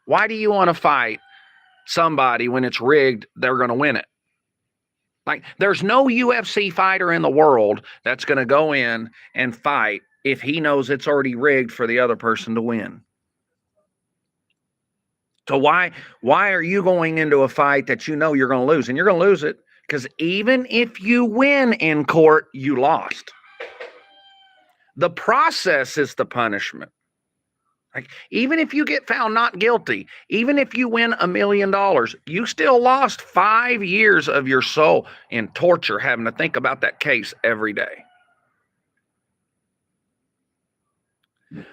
Why do you want to fight somebody when it's rigged? They're going to win it. Like, there's no UFC fighter in the world that's going to go in and fight if he knows it's already rigged for the other person to win. So why are you going into a fight that you know you're going to lose? And you're going to lose it because even if you win in court, you lost. The process is the punishment. Like, even if you get found not guilty, even if you win $1 million, you still lost 5 years of your soul in torture having to think about that case every day.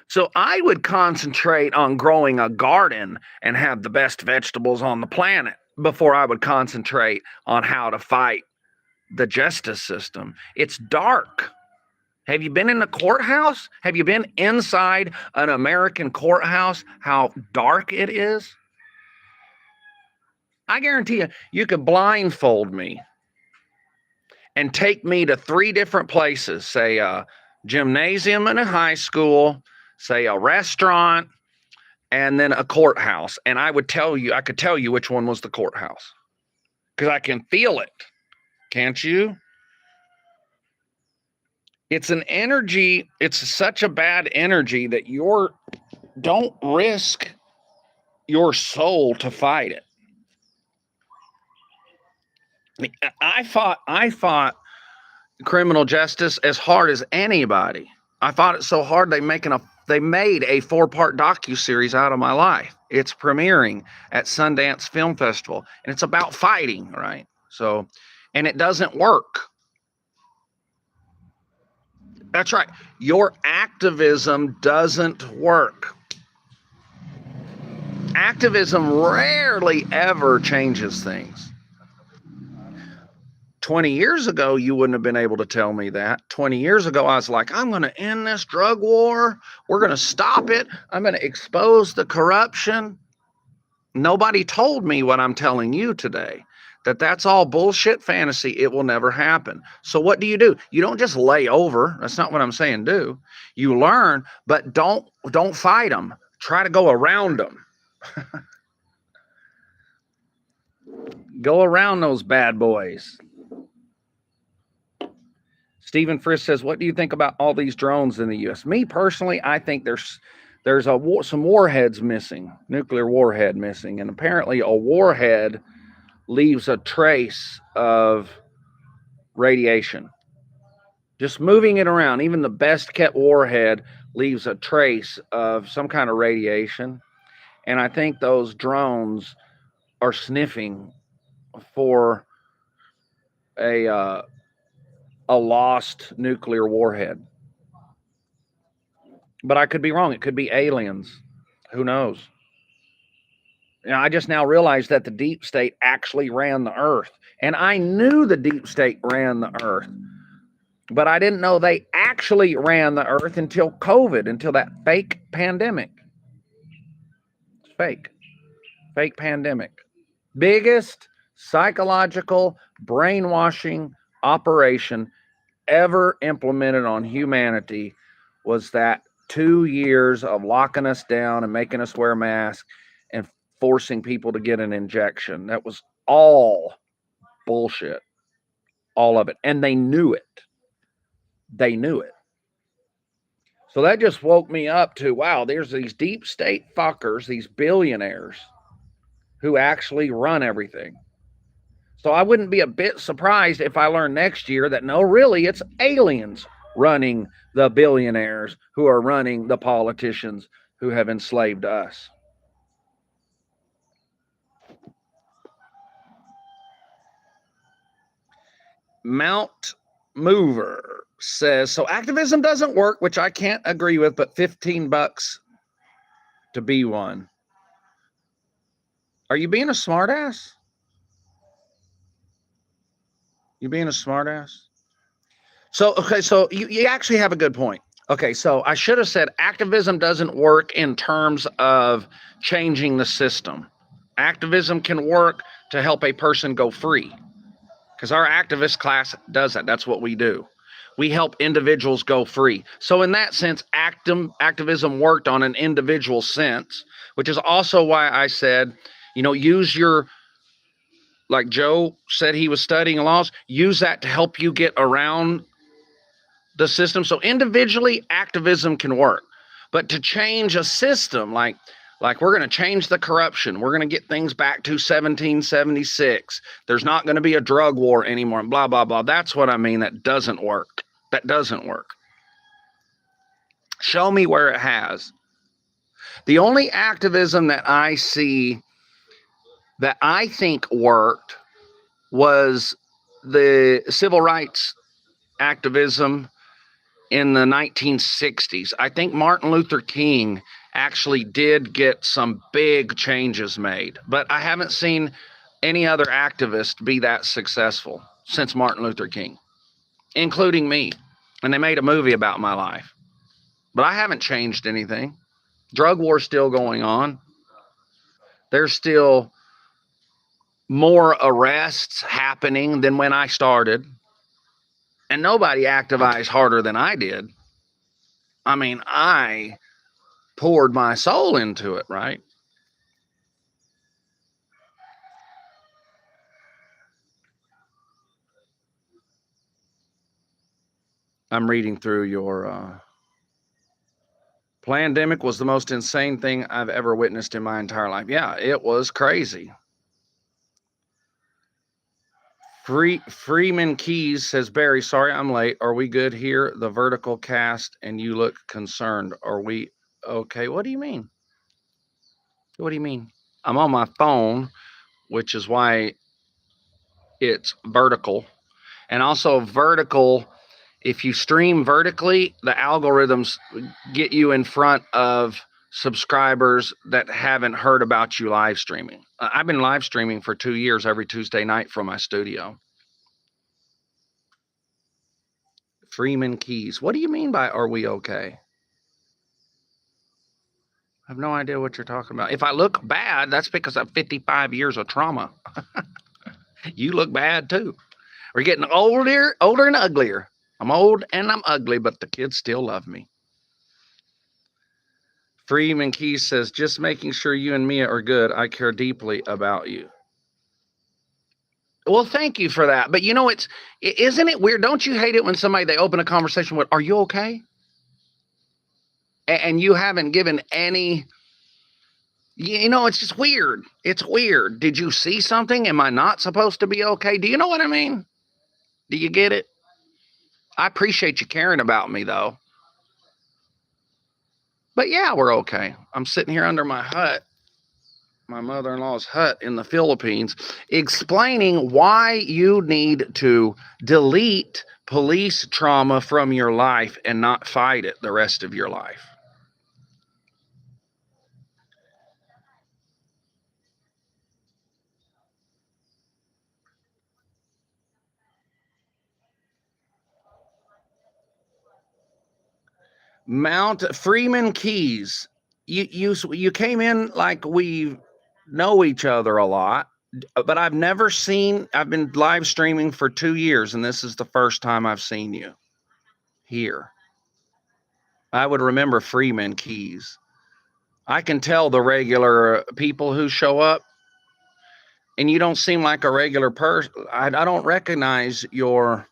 So I would concentrate on growing a garden and have the best vegetables on the planet before I would concentrate on how to fight the justice system. It's dark. Have you been in the courthouse? Have you been inside an American courthouse? How dark it is? I guarantee you could blindfold me and take me to 3 different places, say a gymnasium in a high school, say a restaurant, and then a courthouse. And I could tell you which one was the courthouse because I can feel it. Can't you? It's an energy. It's such a bad energy that don't risk your soul to fight it. I fought criminal justice as hard as anybody. I fought it so hard they made a 4-part docuseries out of my life. It's premiering at Sundance Film Festival, and it's about fighting, right? So, and it doesn't work. That's right. Your activism doesn't work. Activism rarely ever changes things. 20 years ago, you wouldn't have been able to tell me that. 20 years ago, I was like, I'm going to end this drug war. We're going to stop it. I'm going to expose the corruption. Nobody told me what I'm telling you today, that's all bullshit fantasy. It will never happen. So what do? You don't just lay over. That's not what I'm saying do. You learn, but don't fight them. Try to go around them. Go around those bad boys. Stephen Frisk says, what do you think about all these drones in the U.S.? Me personally, I think there's some warheads missing, nuclear warhead missing, and apparently a warhead leaves a trace of radiation. Just moving it around, even the best kept warhead leaves a trace of some kind of radiation. And I think those drones are sniffing for a lost nuclear warhead. But I could be wrong. It could be aliens. Who knows? I just now realized that the deep state actually ran the earth. And I knew the deep state ran the earth. But I didn't know they actually ran the earth until COVID, until that fake pandemic. It's fake. Fake pandemic. Biggest psychological brainwashing operation ever implemented on humanity was that 2 years of locking us down and making us wear masks and forcing people to get an injection. That was all bullshit. All of it. And they knew it. They knew it. So that just woke me up to, wow, there's these deep state fuckers, these billionaires who actually run everything. So I wouldn't be a bit surprised if I learned next year that no, really, it's aliens running the billionaires who are running the politicians who have enslaved us. Mount Mover says, so activism doesn't work, which I can't agree with, but $15 to be one. Are you being a smartass? You being a smartass? So, okay, so you actually have a good point. Okay, so I should have said activism doesn't work in terms of changing the system. Activism can work to help a person go free, because our activist class does that. That's what we do. We help individuals go free. So in that sense, activism worked on an individual sense, which is also why I said, use your, like Joe said he was studying laws, use that to help you get around the system. So individually, activism can work. But to change a system, like we're going to change the corruption, we're going to get things back to 1776, there's not going to be a drug war anymore, blah, blah, blah. That's what I mean. That doesn't work. That doesn't work. Show me where it has. The only activism that I see that I think worked was the civil rights activism in the 1960s. I think Martin Luther King actually did get some big changes made, but I haven't seen any other activist be that successful since Martin Luther King, including me. And they made a movie about my life, but I haven't changed anything. Drug war's still going on. There's still more arrests happening than when I started, and nobody activized harder than I did. I mean, I poured my soul into it, right? I'm reading through your pandemic was the most insane thing I've ever witnessed in my entire life. Yeah, it was crazy. Freeman Keys says, Barry, sorry I'm late. Are we good here? The vertical cast and you look concerned. Are we okay? What do you mean? What do you mean? I'm on my phone, which is why it's vertical. And also vertical, if you stream vertically, the algorithms get you in front of subscribers that haven't heard about you live streaming. I've been live streaming for 2 years every Tuesday night from my studio. Freeman Keys. What do you mean by are we okay? I have no idea what you're talking about. If I look bad, that's because of 55 years of trauma. You look bad too. We're getting older and uglier. I'm old and I'm ugly, but the kids still love me. Freeman Keys says, just making sure you and Mia are good. I care deeply about you. Well, thank you for that. But you know, isn't it weird? Don't you hate it when they open a conversation with, are you okay? And you haven't given any, it's just weird. It's weird. Did you see something? Am I not supposed to be okay? Do you know what I mean? Do you get it? I appreciate you caring about me though. But yeah, we're okay. I'm sitting here under my hut, my mother-in-law's hut in the Philippines, explaining why you need to delete police trauma from your life and not fight it the rest of your life. Mount Freeman Keys. You came in like we know each other a lot, but I've been live streaming for 2 years, and this is the first time I've seen you here. I would remember Freeman Keys. I can tell the regular people who show up, and you don't seem like a regular person. I don't recognize your.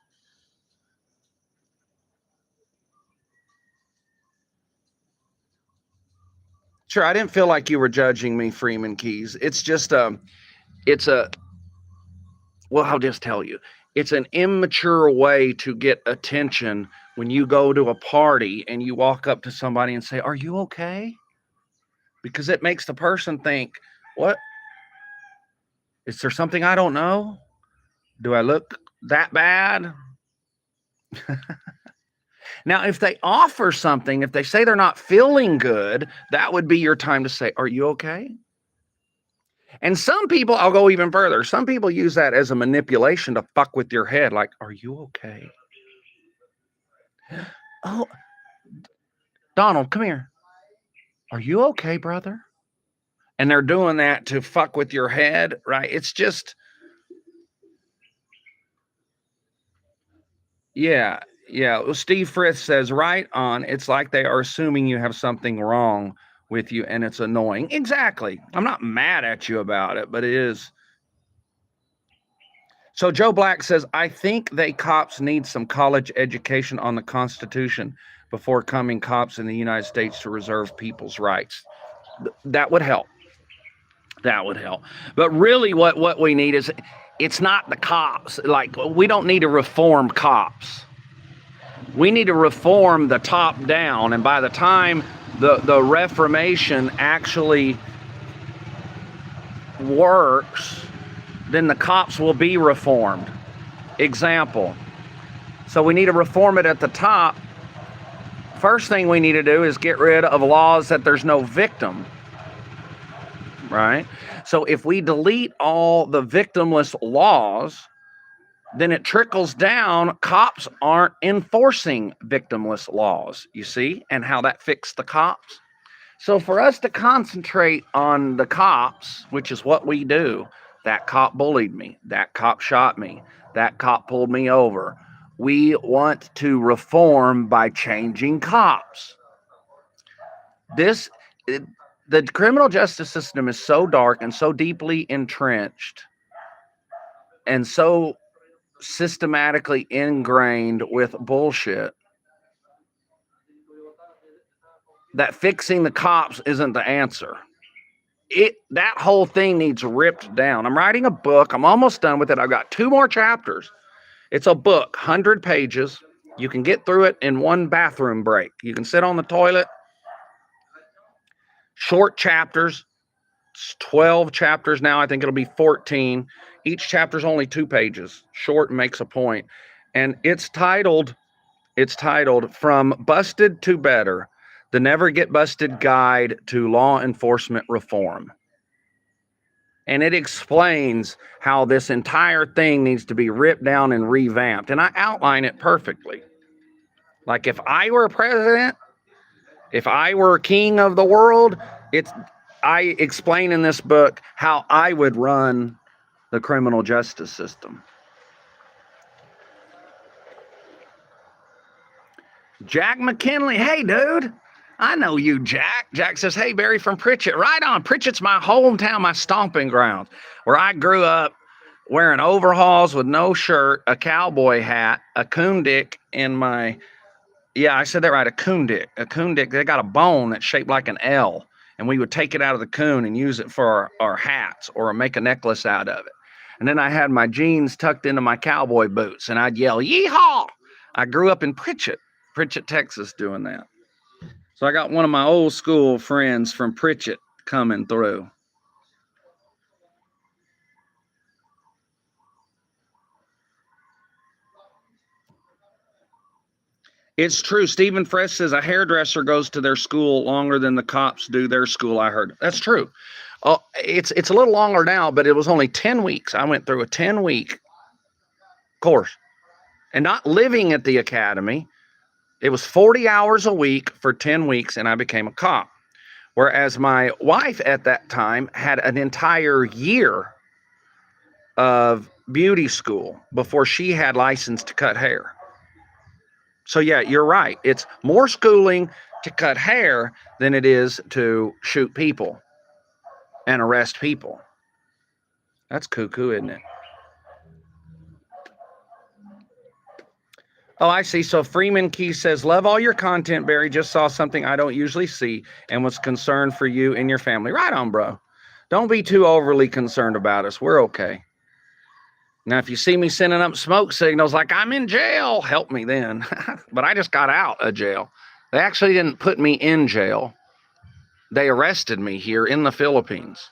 Sure, I didn't feel like you were judging me, Freeman Keys. It's just well, I'll just tell you, it's an immature way to get attention when you go to a party and you walk up to somebody and say, are you okay? Because it makes the person think, what? Is there something I don't know? Do I look that bad? Now, if they offer something, if they say they're not feeling good, that would be your time to say, are you okay? And some people, I'll go even further. Some people use that as a manipulation to fuck with your head. Like, are you okay? Oh, Donald, come here. Are you okay, brother? And they're doing that to fuck with your head, right? It's just, yeah. Well, Steve Frith says, right on. It's like they are assuming you have something wrong with you and it's annoying. Exactly. I'm not mad at you about it, but it is. So Joe Black says, I think cops need some college education on the Constitution before coming cops in the United States to reserve people's rights. That would help. That would help. But really what we need is, it's not the cops. Like, we don't need to reform cops. We need to reform the top down. And by the time the reformation actually works, then the cops will be reformed. Example. So we need to reform it at the top. First thing we need to do is get rid of laws that there's no victim. Right? So if we delete all the victimless laws, then it trickles down. Cops aren't enforcing victimless laws, you see, and how that fixed the cops. So for us to concentrate on the cops, which is what we do, that cop bullied me, that cop shot me, that cop pulled me over. We want to reform by changing cops. the criminal justice system is so dark and so deeply entrenched and so systematically ingrained with bullshit that fixing the cops isn't the answer. That whole thing needs ripped down. I'm writing a book. I'm almost done with it. I've got 2 more chapters. It's a book, 100 pages. You can get through it in 1 bathroom break. You can sit on the toilet. Short chapters. It's 12 chapters now. I think it'll be 14. Each chapter's only 2 pages. Short and makes a point. And it's titled From Busted to Better, the Never Get Busted Guide to Law Enforcement Reform. And it explains how this entire thing needs to be ripped down and revamped. And I outline it perfectly. Like if I were president, if I were king of the world, I explain in this book how I would run the criminal justice system. Jack McKinley, hey dude, I know you, Jack. Jack says, hey, Barry from Pritchett. Right on. Pritchett's my hometown, my stomping ground, where I grew up wearing overalls with no shirt, a cowboy hat, a coon dick in my, yeah, I said that right, a coon dick. A coon dick, they got a bone that's shaped like an L, and we would take it out of the coon and use it for our hats or make a necklace out of it. And then I had my jeans tucked into my cowboy boots, and I'd yell, yeehaw! I grew up in Pritchett, Texas, doing that. So I got one of my old school friends from Pritchett coming through. It's true. Stephen Fresh says a hairdresser goes to their school longer than the cops do their school, I heard. That's true. It's a little longer now, but it was only 10 weeks. I went through a 10-week course. And not living at the academy, it was 40 hours a week for 10 weeks, and I became a cop. Whereas my wife at that time had an entire year of beauty school before she had license to cut hair. So yeah, you're right. It's more schooling to cut hair than it is to shoot people and arrest people. That's cuckoo, isn't it? Oh, I see. So Freeman Key says, love all your content, Barry. Just saw something I don't usually see and was concerned for you and your family. Right on, bro. Don't be too overly concerned about us. We're okay. Now, if you see me sending up smoke signals like I'm in jail, help me then. But I just got out of jail. They actually didn't put me in jail. They arrested me here in the Philippines.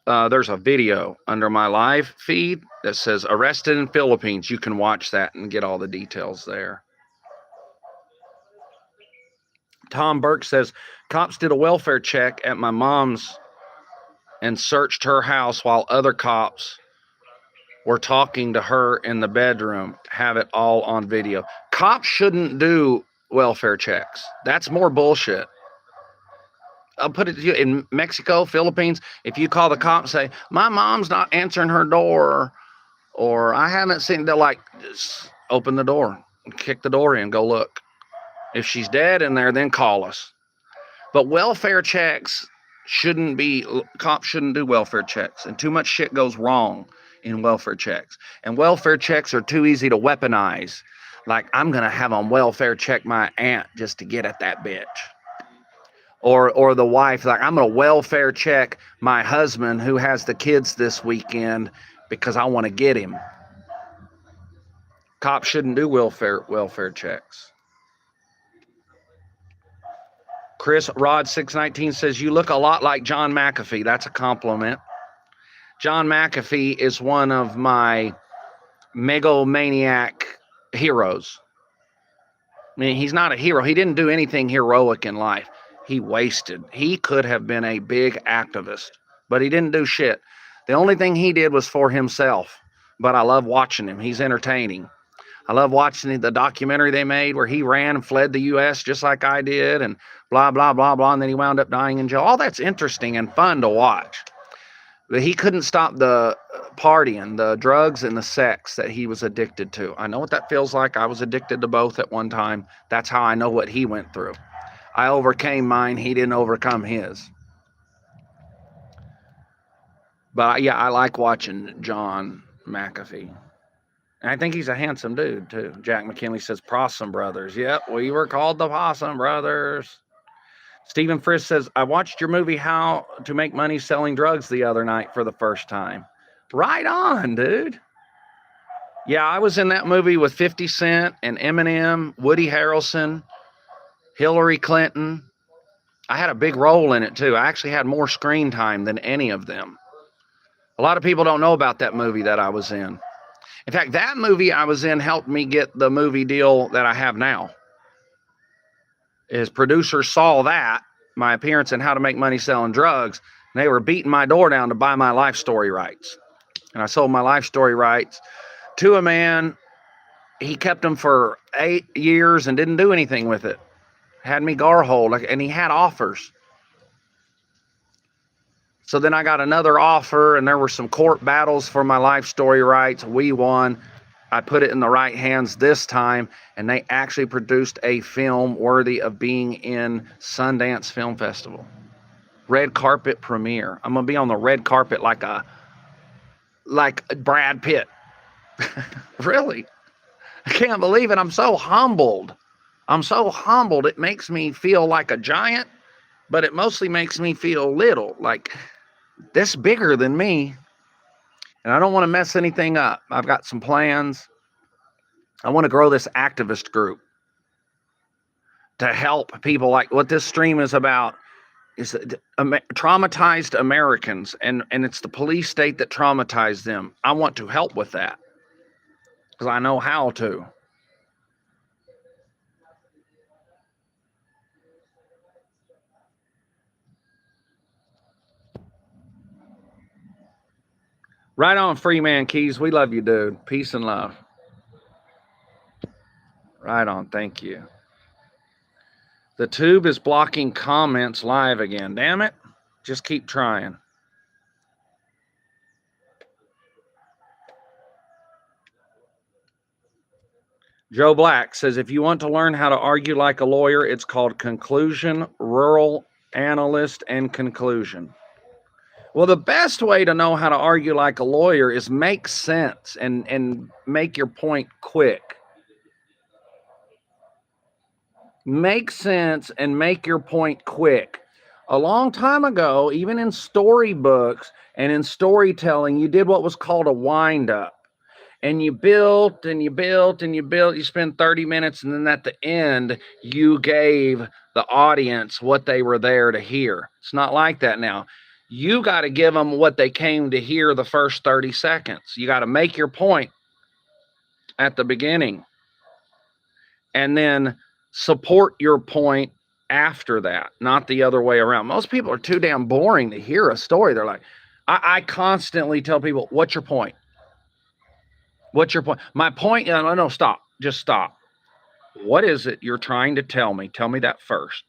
There's a video under my live feed that says arrested in Philippines. You can watch that and get all the details there. Tom Burke says, cops did a welfare check at my mom's and searched her house while other cops were talking to her in the bedroom. Have it all on video. Cops shouldn't do welfare checks. That's more bullshit. I'll put it to you, in Mexico, Philippines, if you call the cops and say, my mom's not answering her door, or I haven't seen, they're like, just open the door, kick the door in, go look. If she's dead in there, then call us. But welfare checks cops shouldn't do welfare checks, and too much shit goes wrong in welfare checks. And welfare checks are too easy to weaponize. Like, I'm going to have them welfare check my aunt just to get at that bitch. Or the wife, like, I'm going to welfare check my husband who has the kids this weekend because I want to get him. Cops shouldn't do welfare checks. Chris Rod 619 says, you look a lot like John McAfee. That's a compliment. John McAfee is one of my megalomaniac heroes. I mean, he's not a hero. He didn't do anything heroic in life. He wasted. He could have been a big activist, but he didn't do shit. The only thing he did was for himself, but I love watching him. He's entertaining. I love watching the documentary they made where he ran and fled the U.S. just like I did and blah, blah, blah, blah, and then he wound up dying in jail. All that's interesting and fun to watch. But he couldn't stop the partying, the drugs, and the sex that he was addicted to. I know what that feels like. I was addicted to both at one time. That's how I know what he went through. I overcame mine. He didn't overcome his. But yeah, I like watching John McAfee. And I think he's a handsome dude too. Jack McKinley says Possum Brothers. Yep, we were called the Possum Brothers. Stephen Frisk says, I watched your movie How to Make Money Selling Drugs the other night for the first time. Right on, dude. Yeah, I was in that movie with 50 Cent and Eminem, Woody Harrelson, Hillary Clinton. I had a big role in it too. I actually had more screen time than any of them. A lot of people don't know about that movie that I was in. In fact, that movie I was in helped me get the movie deal that I have now. His producers saw that, my appearance in How to Make Money Selling Drugs, and they were beating my door down to buy my life story rights. And I sold my life story rights to a man. He kept them for 8 years and didn't do anything with it. Had me garholed, and he had offers. So then I got another offer, and there were some court battles for my life story rights. We won. I put it in the right hands this time, and they actually produced a film worthy of being in Sundance Film Festival. Red carpet premiere. I'm gonna be on the red carpet like Brad Pitt. Really? I can't believe it. I'm so humbled. It makes me feel like a giant, but it mostly makes me feel little, like this bigger than me. And I don't want to mess anything up. I've got some plans. I want to grow this activist group to help people. Like what this stream is about is traumatized Americans, and it's the police state that traumatized them. I want to help with that because I know how to. Right on, Freeman Keys. We love you, dude. Peace and love. Right on. Thank you. The tube is blocking comments live again. Damn it. Just keep trying. Joe Black says, if you want to learn how to argue like a lawyer, it's called Conclusion, Rural Analyst, and Conclusion. Well, the best way to know how to argue like a lawyer is make sense and make your point quick. Make sense and make your point quick. A long time ago, even in storybooks and in storytelling, you did what was called a wind-up. And you built and you built and you built. You spent 30 minutes, and then at the end, you gave the audience what they were there to hear. It's not like that now. You got to give them what they came to hear the first 30 seconds. You got to make your point at the beginning and then support your point after that, not the other way around. Most people are too damn boring to hear a story. They're like, I constantly tell people, what's your point? What's your point? My point, no, stop. Just stop. What is it you're trying to tell me? Tell me that first.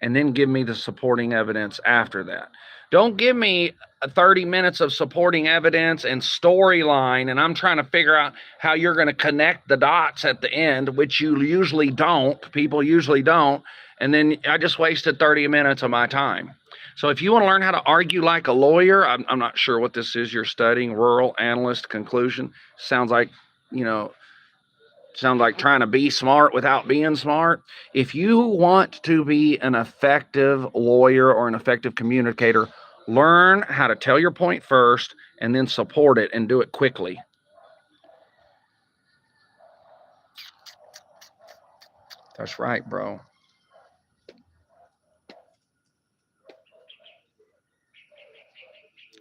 And then give me the supporting evidence after that. Don't give me 30 minutes of supporting evidence and storyline, and I'm trying to figure out how you're going to connect the dots at the end, which you usually don't. People usually don't. And then I just wasted 30 minutes of my time. So if you want to learn how to argue like a lawyer, I'm not sure what this is you're studying, rural analyst conclusion. Sounds like trying to be smart without being smart. If you want to be an effective lawyer or an effective communicator, learn how to tell your point first and then support it and do it quickly. That's right, bro.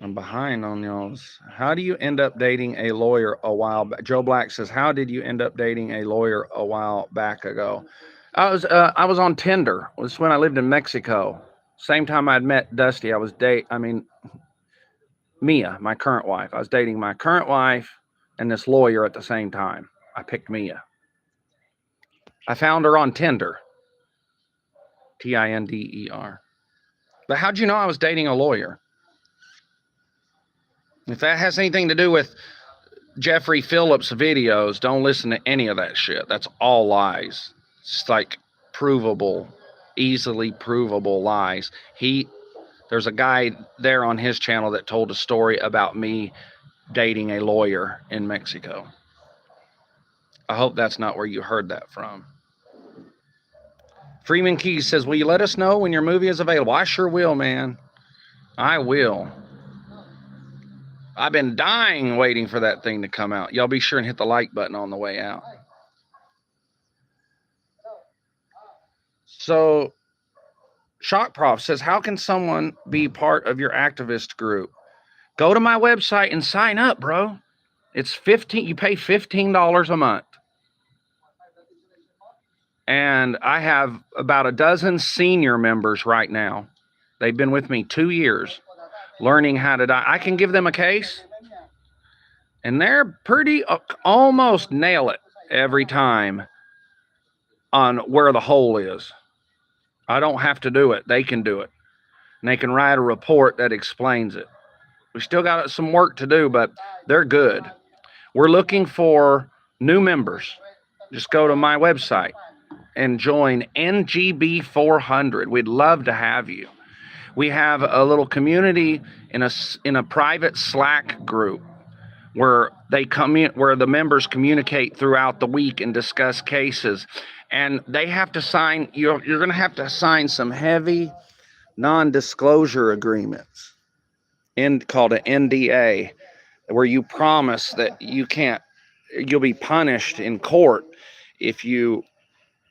I'm behind on y'all's. How do you end up dating a lawyer a while back? Joe Black says, how did you end up dating a lawyer a while back ago? I was on Tinder. It was when I lived in Mexico. Same time I'd met Dusty. Mia, my current wife. I was dating my current wife and this lawyer at the same time. I picked Mia. I found her on Tinder. Tinder. But how'd you know I was dating a lawyer? If that has anything to do with Jeffrey Phillips videos, don't listen to any of that shit. That's all lies. It's like provable easily provable lies. There's a guy there on his channel that told a story about me dating a lawyer in Mexico. I hope that's not where you heard that from. Freeman Keys says, will you let us know when your movie is available? I sure will, man. I will. I've been dying waiting for that thing to come out. Y'all be sure and hit the like button on the way out. So, Shock Prof says, how can someone be part of your activist group? Go to my website and sign up, bro. It's you pay $15 a month. And I have about a dozen senior members right now. They've been with me 2 years learning how to die. I can give them a case and they're pretty almost nail it every time on where the hole is. I don't have to do it. They can do it. And they can write a report that explains it. We still got some work to do, but they're good. We're looking for new members. Just go to my website and join NGB 400. We'd love to have you. We have a little community in a private Slack group where where the members communicate throughout the week and discuss cases. And they have to sign, you're going to have to sign some heavy non-disclosure agreements called an NDA, where you promise that you'll be punished in court if you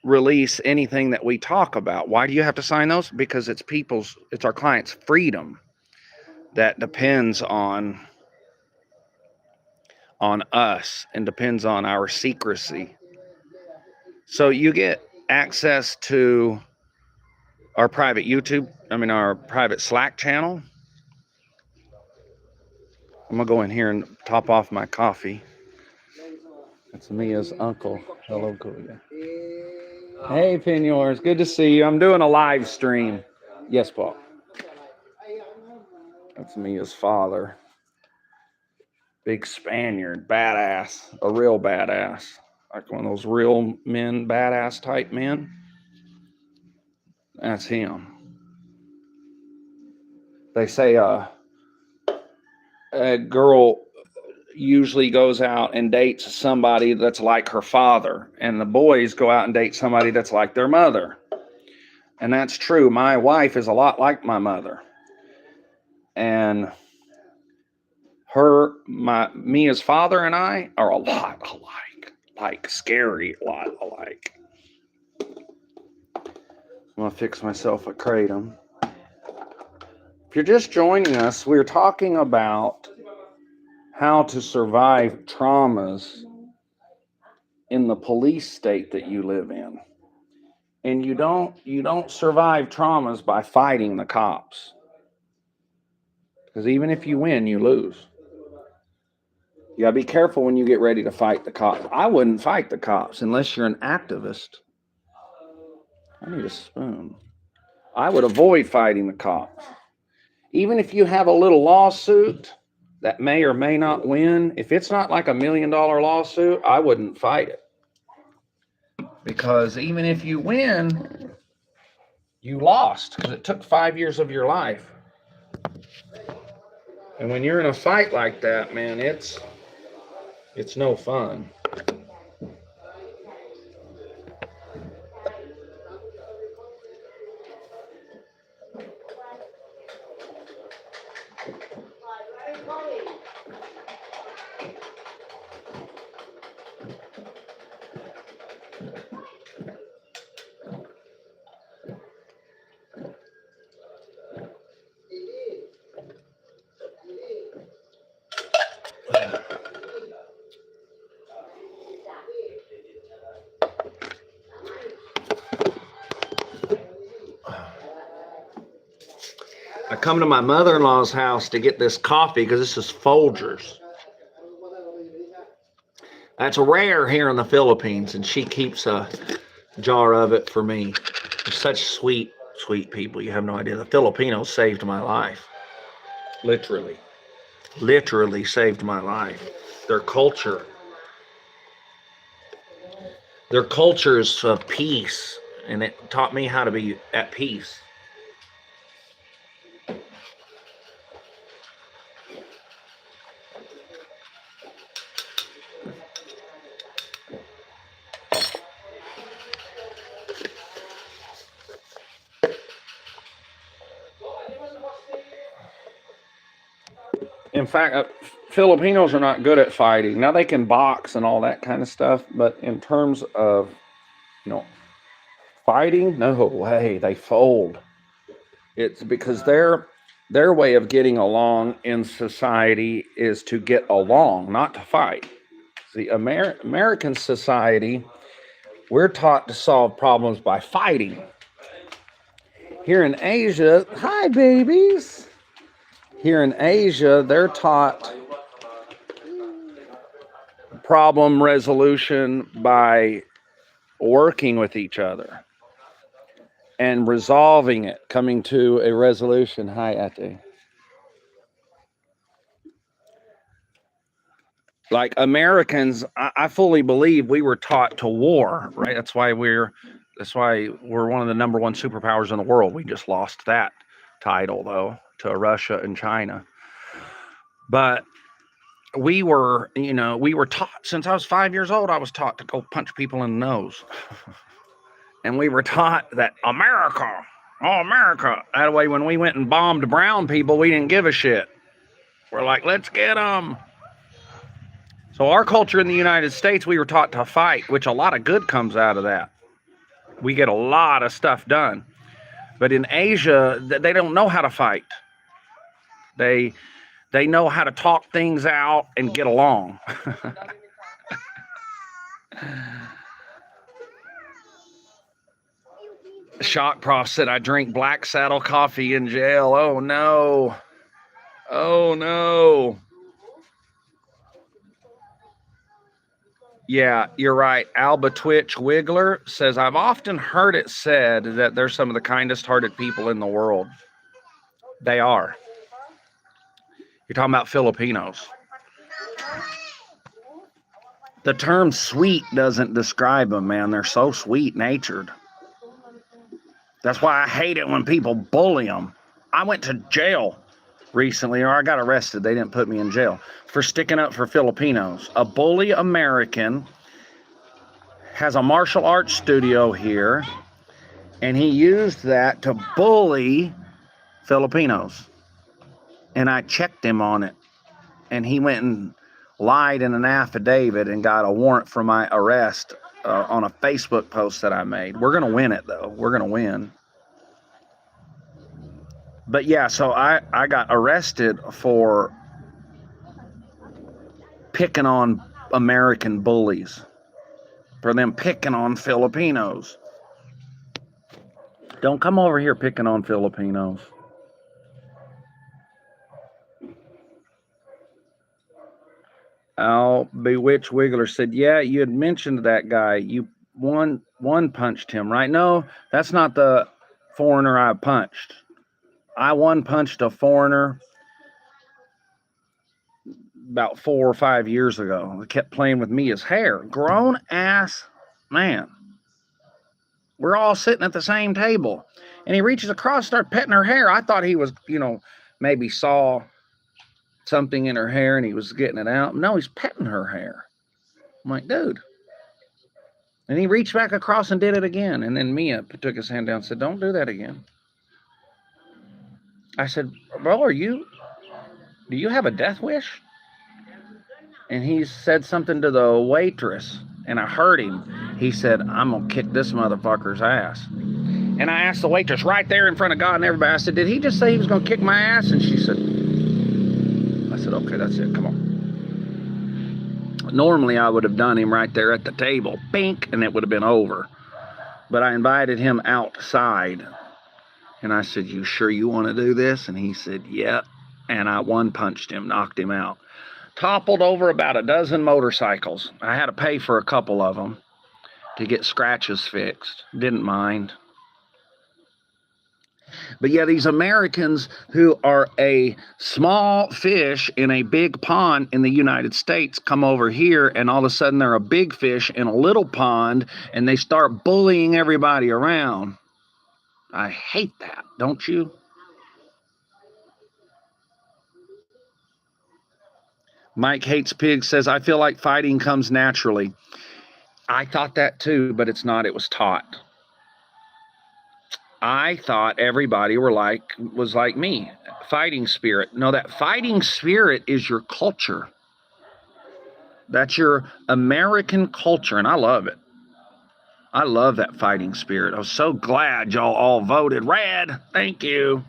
release anything that we talk about. Why do you have to sign those? Because it's our clients' freedom that depends on us and depends on our secrecy. So you get access to our private our private Slack channel. I'm gonna go in here and top off my coffee. That's Mia's uncle. Hello, Kuya. Hey, Pinors, good to see you. I'm doing a live stream. Yes, Paul. That's Mia's father. Big Spaniard, badass, a real badass. Like one of those real men, badass type men. That's him. They say a girl usually goes out and dates somebody that's like her father, and the boys go out and date somebody that's like their mother. And that's true. My wife is a lot like my mother. And Mia's father and I are a lot alike. Like scary, a lot alike. I'm gonna fix myself a kratom. If you're just joining us, we're talking about how to survive traumas in the police state that you live in. And you don't survive traumas by fighting the cops. Because even if you win, you lose. You gotta be careful when you get ready to fight the cops. I wouldn't fight the cops unless you're an activist. I need a spoon. I would avoid fighting the cops. Even if you have a little lawsuit that may or may not win, if it's not like $1 million lawsuit, I wouldn't fight it. Because even if you win, you lost because it took 5 years of your life. And when you're in a fight like that, man, it's no fun. I come to my mother-in-law's house to get this coffee because this is Folgers. That's rare here in the Philippines, and she keeps a jar of it for me. They're such sweet, sweet people. You have no idea. The Filipinos saved my life. Literally saved my life. Their culture is of peace and it taught me how to be at peace. In fact, Filipinos are not good at fighting. Now they can box and all that kind of stuff, but in terms of, fighting, no way, they fold. It's because their way of getting along in society is to get along, not to fight. The American society, we're taught to solve problems by fighting. Here in Asia, hi babies. Here in Asia, they're taught problem resolution by working with each other and resolving it, coming to a resolution. Hi, Ate. Like Americans, I fully believe we were taught to war, right? That's why we're one of the number one superpowers in the world. We just lost that title though to Russia and China. But we were taught since I was 5 years old. I was taught to go punch people in the nose. And we were taught that America. That way, when we went and bombed brown people, we didn't give a shit. We're like, let's get them. So our culture in the United States, we were taught to fight, which a lot of good comes out of that. We get a lot of stuff done. But in Asia, they don't know how to fight. They know how to talk things out and get along. Shock Prof said, I drink Black Saddle coffee in jail. Oh, no. Oh, no. Yeah, you're right. Alba Twitch Wiggler says, I've often heard it said that they're some of the kindest-hearted people in the world. They are. You're talking about Filipinos. The term sweet doesn't describe them, man. They're so sweet-natured. That's why I hate it when people bully them. I went to jail recently, or I got arrested. They didn't put me in jail for sticking up for Filipinos. A bully American has a martial arts studio here, and he used that to bully Filipinos. And I checked him on it, and he went and lied in an affidavit and got a warrant for my arrest on a Facebook post that I made. We're going to win it, though. We're going to win. But yeah, so I got arrested for picking on American bullies, for them picking on Filipinos. Don't come over here picking on Filipinos. Al Bewitched Wiggler said, yeah, you had mentioned that guy. You one punched him, right? No, that's not the foreigner I punched. I one punched a foreigner about 4 or 5 years ago. He kept playing with Mia's hair. Grown ass man. We're all sitting at the same table. And he reaches across, starts petting her hair. I thought he was, maybe saw something in her hair and he was getting it out. No, he's petting her hair. I'm like, dude. And he reached back across and did it again. And then Mia took his hand down and said, don't do that again. I said, bro, do you have a death wish? And he said something to the waitress, and I heard him. He said, I'm going to kick this motherfucker's ass. And I asked the waitress right there in front of God and everybody, I said, did he just say he was going to kick my ass? And she said, I said, okay, that's it, come on. Normally, I would have done him right there at the table, bink, and it would have been over. But I invited him outside, and I said, you sure you want to do this? And he said, yeah. And I one punched him, knocked him out. Toppled over about a dozen motorcycles. I had to pay for a couple of them to get scratches fixed. Didn't mind. But yeah, these Americans who are a small fish in a big pond in the United States come over here, and all of a sudden they're a big fish in a little pond, and they start bullying everybody around. I hate that, don't you? Mike Hates Pigs says, I feel like fighting comes naturally. I thought that too, but it's not. It was taught. I thought everybody was like me, fighting spirit. No, that fighting spirit is your culture. That's your American culture, and I love it. I love that fighting spirit. I was so glad y'all all voted red. Thank you.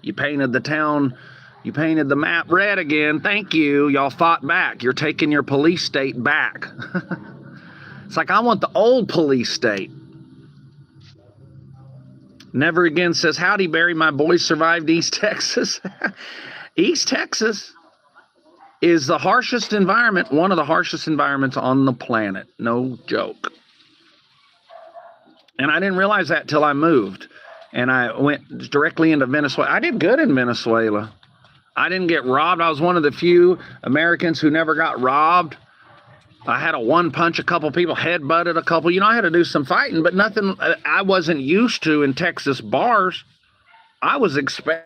You painted the town, you painted the map red again. Thank you. Y'all fought back. You're taking your police state back. It's like, I want the old police state. Never Again says, howdy, Barry. My boys survived East Texas. East Texas is the harshest environment, one of the harshest environments on the planet. No joke. And I didn't realize that till I moved. And I went directly into Venezuela. I did good in Venezuela. I didn't get robbed. I was one of the few Americans who never got robbed. I had a one punch a couple people, headbutted a couple. I had to do some fighting, but nothing I wasn't used to in Texas bars. I was expecting,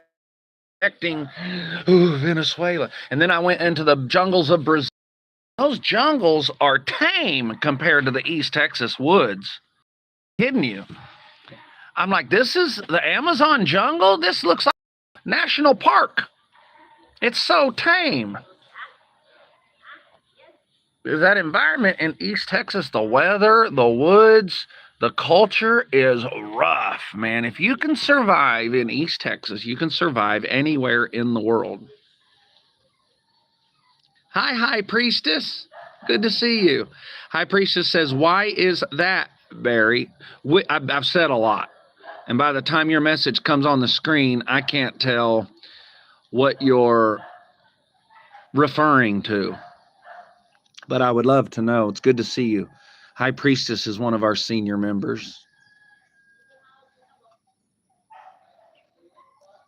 Venezuela. And then I went into the jungles of Brazil. Those jungles are tame compared to the East Texas woods. Kidding you. I'm like, this is the Amazon jungle? This looks like a national park. It's so tame. That environment in East Texas, the weather, the woods, the culture is rough, man. If you can survive in East Texas, you can survive anywhere in the world. Hi, High Priestess. Good to see you. High Priestess says, why is that, Barry? I've said a lot. And by the time your message comes on the screen, I can't tell what you're referring to. But I would love to know. It's good to see you. High Priestess is one of our senior members.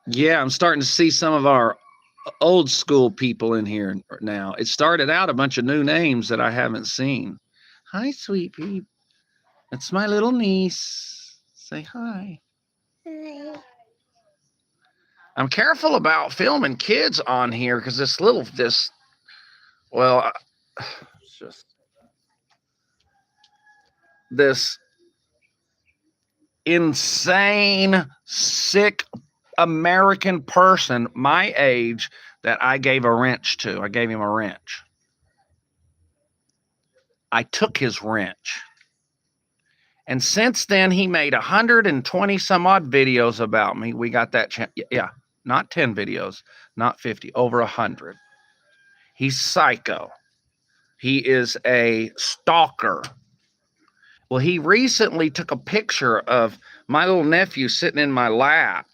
Yeah, I'm starting to see some of our old school people in here now. It started out a bunch of new names that I haven't seen. Hi, sweet peep. That's my little niece. Say hi. Hi. I'm careful about filming kids on here because it's just this insane, sick American person my age that I gave a wrench to. I gave him a wrench. I took his wrench. And since then, he made 120 some odd videos about me. We got that yeah, not 10 videos, not 50, over 100. He's psycho. He is a stalker. Well, he recently took a picture of my little nephew sitting in my lap,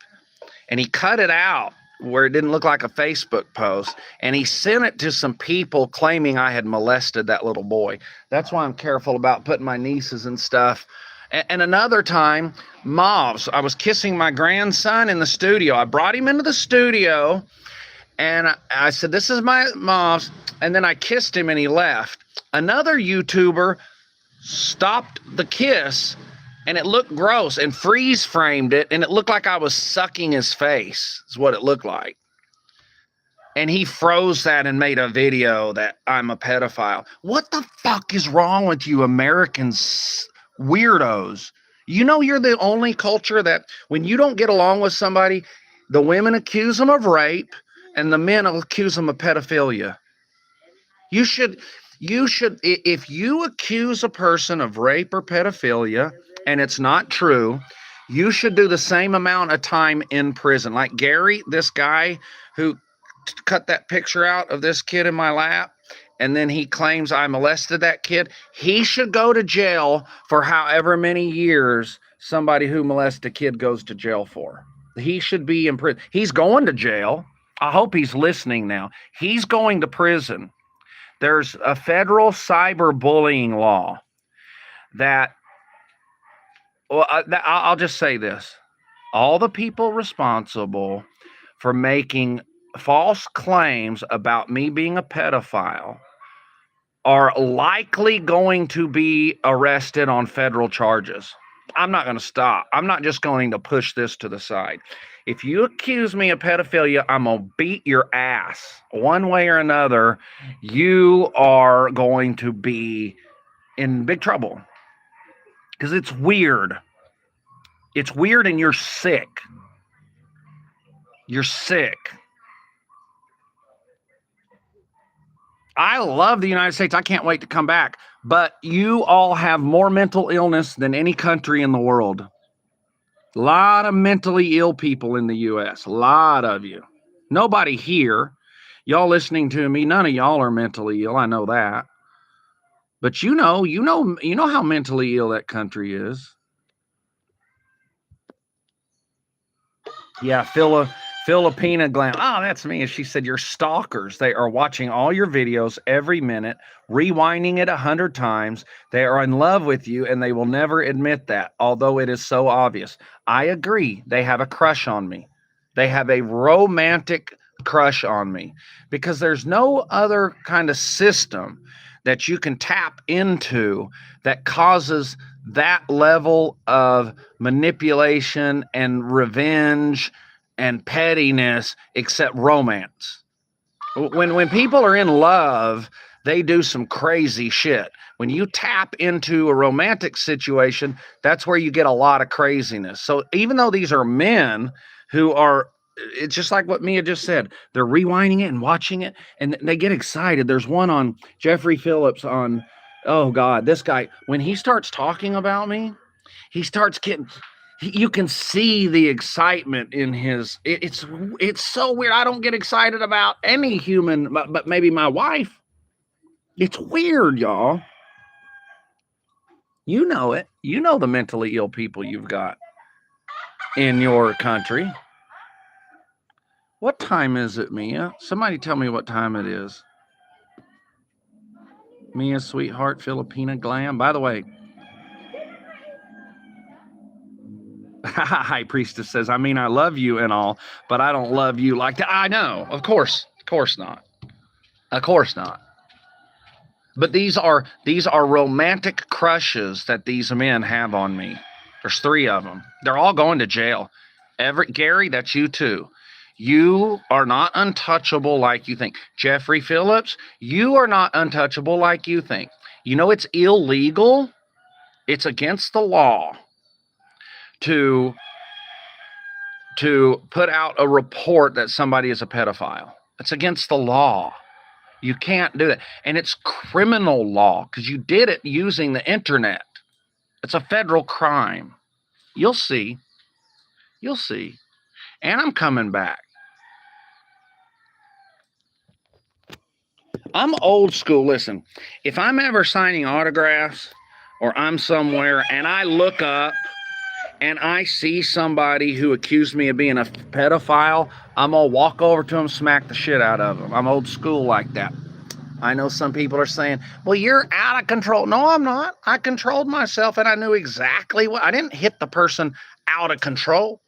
and he cut it out where it didn't look like a Facebook post, and he sent it to some people claiming I had molested that little boy. That's why I'm careful about putting my nieces and stuff. And another time, Mavs, I was kissing my grandson in the studio. I brought him into the studio, and I said, this is my Mavs, and then I kissed him, and he left. Another YouTuber stopped the kiss, and it looked gross, and freeze framed it, and it looked like I was sucking his face, is what it looked like. And he froze that and made a video that I'm a pedophile. What the fuck is wrong with you Americans, weirdos? You're the only culture that when you don't get along with somebody, the women accuse them of rape, and the men will accuse them of pedophilia. You should, if you accuse a person of rape or pedophilia and it's not true, you should do the same amount of time in prison. Like Gary, this guy who cut that picture out of this kid in my lap, and then he claims I molested that kid. He should go to jail for however many years somebody who molested a kid goes to jail for. He should be in prison. He's going to jail. I hope he's listening now. He's going to prison. There's a federal cyberbullying law that, well, I'll just say this. All the people responsible for making false claims about me being a pedophile are likely going to be arrested on federal charges. I'm not going to stop. I'm not just going to push this to the side. If you accuse me of pedophilia, I'm going to beat your ass. One way or another, you are going to be in big trouble. Because it's weird. It's weird and you're sick. You're sick. I love the United States. I can't wait to come back. But you all have more mental illness than any country in the world. A lot of mentally ill people in the U.S. A lot of you. Nobody here. Y'all listening to me, none of y'all are mentally ill. I know that. But you know how mentally ill that country is. Yeah, Filipina Glam. Oh, that's me. She said, you're stalkers. They are watching all your videos every minute, rewinding it 100 times. They are in love with you, and they will never admit that, although it is so obvious. I agree. They have a crush on me. They have a romantic crush on me because there's no other kind of system that you can tap into that causes that level of manipulation and revenge and pettiness except romance. When people are in love, they do some crazy shit. When you tap into a romantic situation, that's where you get a lot of craziness. So even though these are men who are, it's just like what Mia just said, they're rewinding it and watching it and they get excited. There's one on Jeffrey Phillips on, oh God, this guy, when he starts talking about me, he starts getting, you can see the excitement in his, it's so weird. I don't get excited about any human, but maybe my wife. It's weird, y'all. You know it. You know the mentally ill people you've got in your country. What time is it, Mia? Somebody tell me what time it is. Mia, sweetheart, Filipina Glam. By the way, High Priestess says, I mean, I love you and all, but I don't love you like that. I know. Of course not. Of course not. But these are romantic crushes that these men have on me. There's 3 of them. They're all going to jail. Gary, that's you too. You are not untouchable like you think. Jeffrey Phillips, you are not untouchable like you think. You know it's illegal. It's against the law to put out a report that somebody is a pedophile. It's against the law. You can't do that. And it's criminal law because you did it using the internet. It's a federal crime. You'll see. You'll see. And I'm coming back. I'm old school. Listen, if I'm ever signing autographs or I'm somewhere and I look up and I see somebody who accused me of being a pedophile, I'm going to walk over to them, smack the shit out of them. I'm old school like that. I know some people are saying, well, you're out of control. No, I'm not. I controlled myself and I knew exactly what. I didn't hit the person out of control.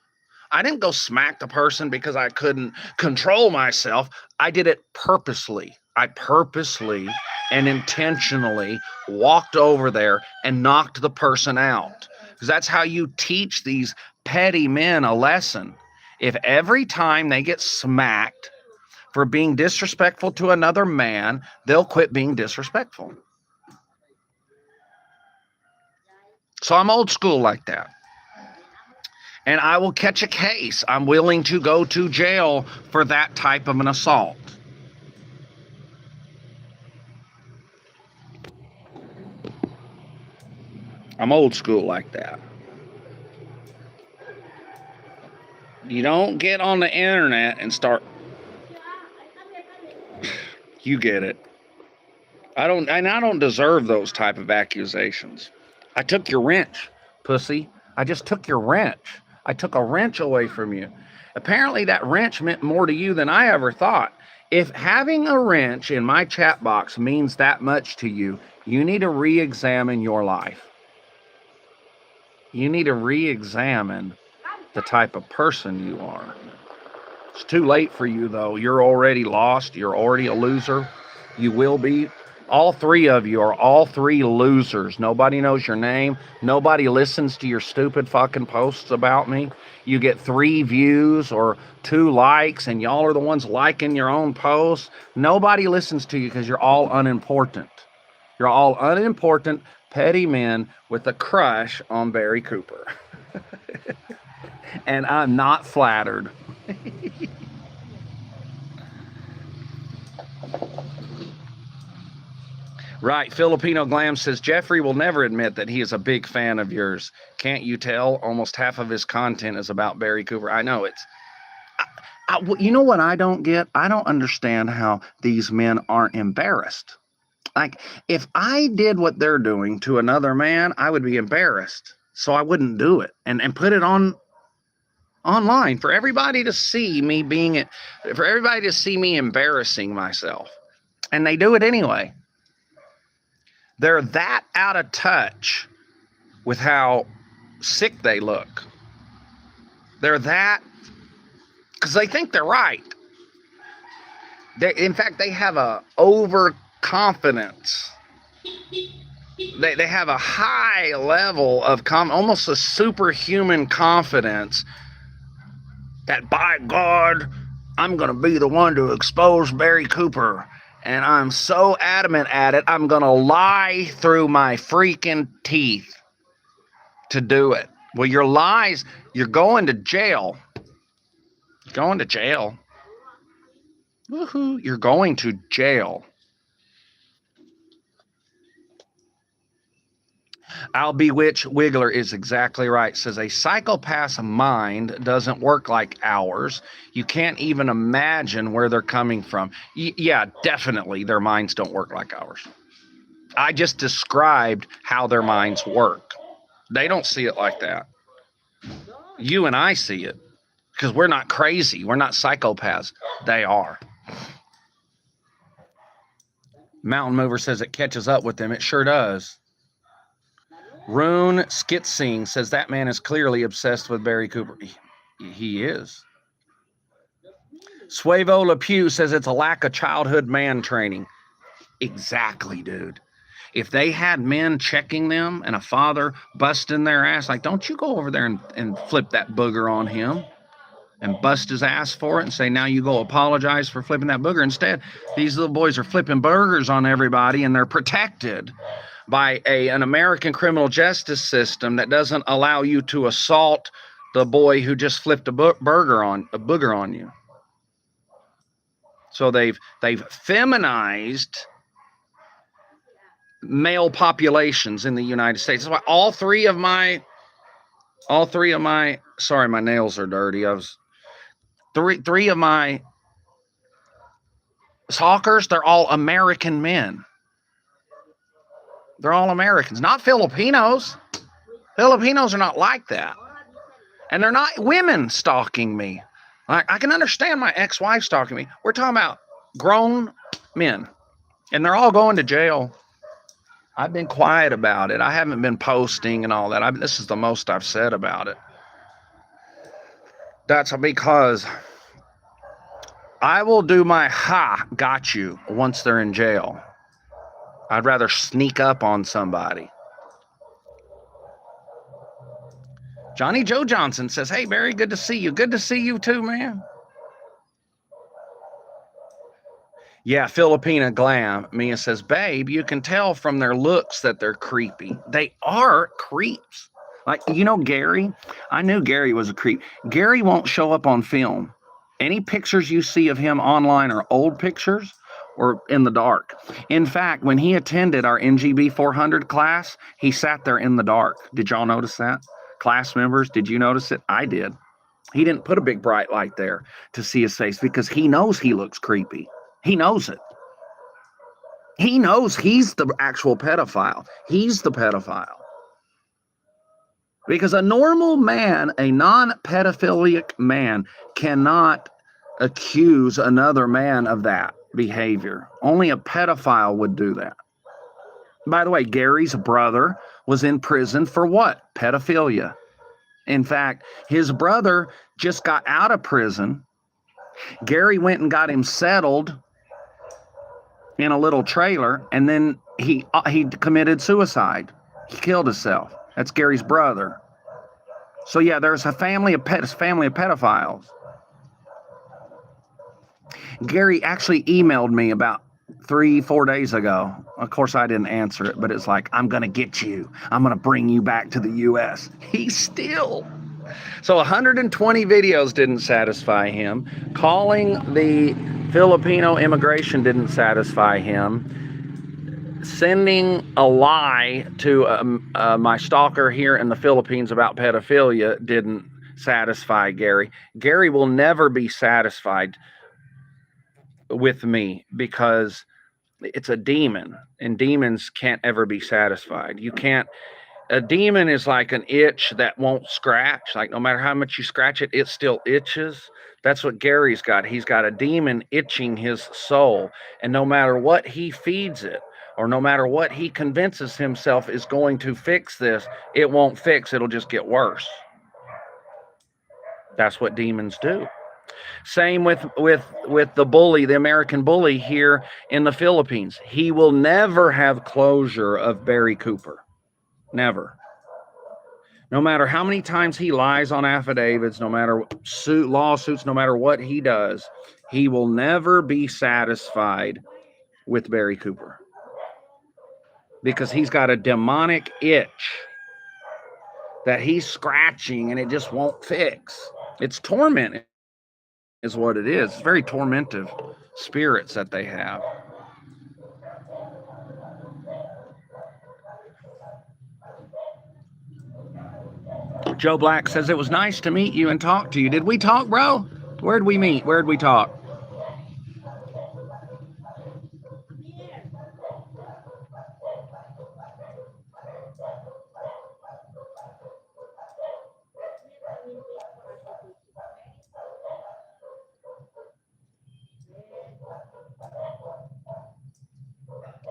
I didn't go smack the person because I couldn't control myself. I did it purposely. I purposely and intentionally walked over there and knocked the person out. Because that's how you teach these petty men a lesson. If every time they get smacked for being disrespectful to another man, they'll quit being disrespectful. So I'm old school like that. And I will catch a case. I'm willing to go to jail for that type of an assault. I'm old school like that. You don't get on the internet and start. You get it. I don't deserve those type of accusations. I took your wrench, pussy. I just took your wrench. I took a wrench away from you. Apparently that wrench meant more to you than I ever thought. If having a wrench in my chat box means that much to you, you need to re-examine your life. You need to re-examine the type of person you are. It's too late for you, though. You're already lost. You're already a loser. You will be. All three of you are all three losers. Nobody knows your name. Nobody listens to your stupid fucking posts about me. You get 3 views or 2 likes, and y'all are the ones liking your own posts. Nobody listens to you because you're all unimportant. You're all unimportant, petty men with a crush on Barry Cooper. And I'm not flattered. Right, Filipino Glam says, Jeffrey will never admit that he is a big fan of yours. Can't you tell? Almost half of his content is about Barry Cooper. I know it's... you know what I don't get? I don't understand how these men aren't embarrassed. Like, if I did what they're doing to another man, I would be embarrassed. So I wouldn't do it and put it on online for everybody to see me for everybody to see me embarrassing myself. And they do it anyway. They're that out of touch with how sick they look. They're that, because they think they're right. In fact, they have a overconfidence. They have a high level of almost a superhuman confidence that, by God, I'm going to be the one to expose Barry Cooper. And I'm so adamant at it, I'm going to lie through my freaking teeth to do it. Well, your lies, you're going to jail. You're going to jail. Woohoo, you're going to jail. I'll Bewitch Wiggler is exactly right. Says a psychopath's mind doesn't work like ours. You can't even imagine where they're coming from. Yeah, definitely their minds don't work like ours. I just described how their minds work. They don't see it like that. You and I see it because we're not crazy. We're not psychopaths. They are. Mountain Mover says it catches up with them. It sure does. Rune Skitsing says that man is clearly obsessed with Barry Cooper. He is. Suevo LePew says it's a lack of childhood man training. Exactly, dude. If they had men checking them and a father busting their ass, like, don't you go over there and flip that booger on him and bust his ass for it and say, now you go apologize for flipping that booger. Instead, these little boys are flipping burgers on everybody, and they're protected by an American criminal justice system that doesn't allow you to assault the boy who just flipped a booger on you. So they've feminized male populations in the United States. That's why all three of my sorry, my nails are dirty. Three of my stalkers, they're all American men. They're all Americans, not Filipinos. Filipinos are not like that. And they're not women stalking me. I can understand my ex-wife stalking me. We're talking about grown men. And they're all going to jail. I've been quiet about it. I haven't been posting and all that. This is the most I've said about it. That's because I will do my got you once they're in jail. I'd rather sneak up on somebody. Johnny Joe Johnson says, hey, Barry, good to see you. Good to see you too, man. Yeah, Filipina Glam. Mia says, babe, you can tell from their looks that they're creepy. They are creeps. Like, you know, Gary? I knew Gary was a creep. Gary won't show up on film. Any pictures you see of him online are old pictures or in the dark. In fact, when he attended our NGB 400 class, he sat there in the dark. Did y'all notice that? Class members, did you notice it? I did. He didn't put a big bright light there to see his face because he knows he looks creepy. He knows it. He knows he's the actual pedophile. He's the pedophile. Because a normal man, a non-pedophilic man, cannot accuse another man of that behavior. Only a pedophile would do that. By the way, Gary's brother was in prison for what? Pedophilia. In fact, his brother just got out of prison. Gary went and got him settled in a little trailer, and then he committed suicide. He killed himself. That's Gary's brother. So yeah, there's a family of pedophiles. Gary actually emailed me about 3-4 days ago. Of course, I didn't answer it, but it's like, I'm gonna get you. I'm gonna bring you back to the U.S. He's still. So 120 videos didn't satisfy him. Calling the Filipino immigration didn't satisfy him. Sending a lie to my stalker here in the Philippines about pedophilia didn't satisfy Gary. Gary will never be satisfied with me because it's a demon, and demons can't ever be satisfied. You can't. A demon is like an itch that won't scratch. Like no matter how much you scratch it, it still itches. That's what Gary's got. He's got a demon itching his soul, and no matter what he feeds it, or no matter what he convinces himself is going to fix this, it won't fix. It'll just get worse. That's what demons do. Same with the bully, the American bully here in the Philippines. He will never have closure of Barry Cooper. Never. No matter how many times he lies on affidavits, no matter lawsuits, no matter what he does, he will never be satisfied with Barry Cooper. Because he's got a demonic itch that he's scratching and it just won't fix. It's torment is what it is. It's very tormentive spirits that they have. Joe Black says, it was nice to meet you and talk to you. Did we talk, bro? Where'd we meet? Where'd we talk?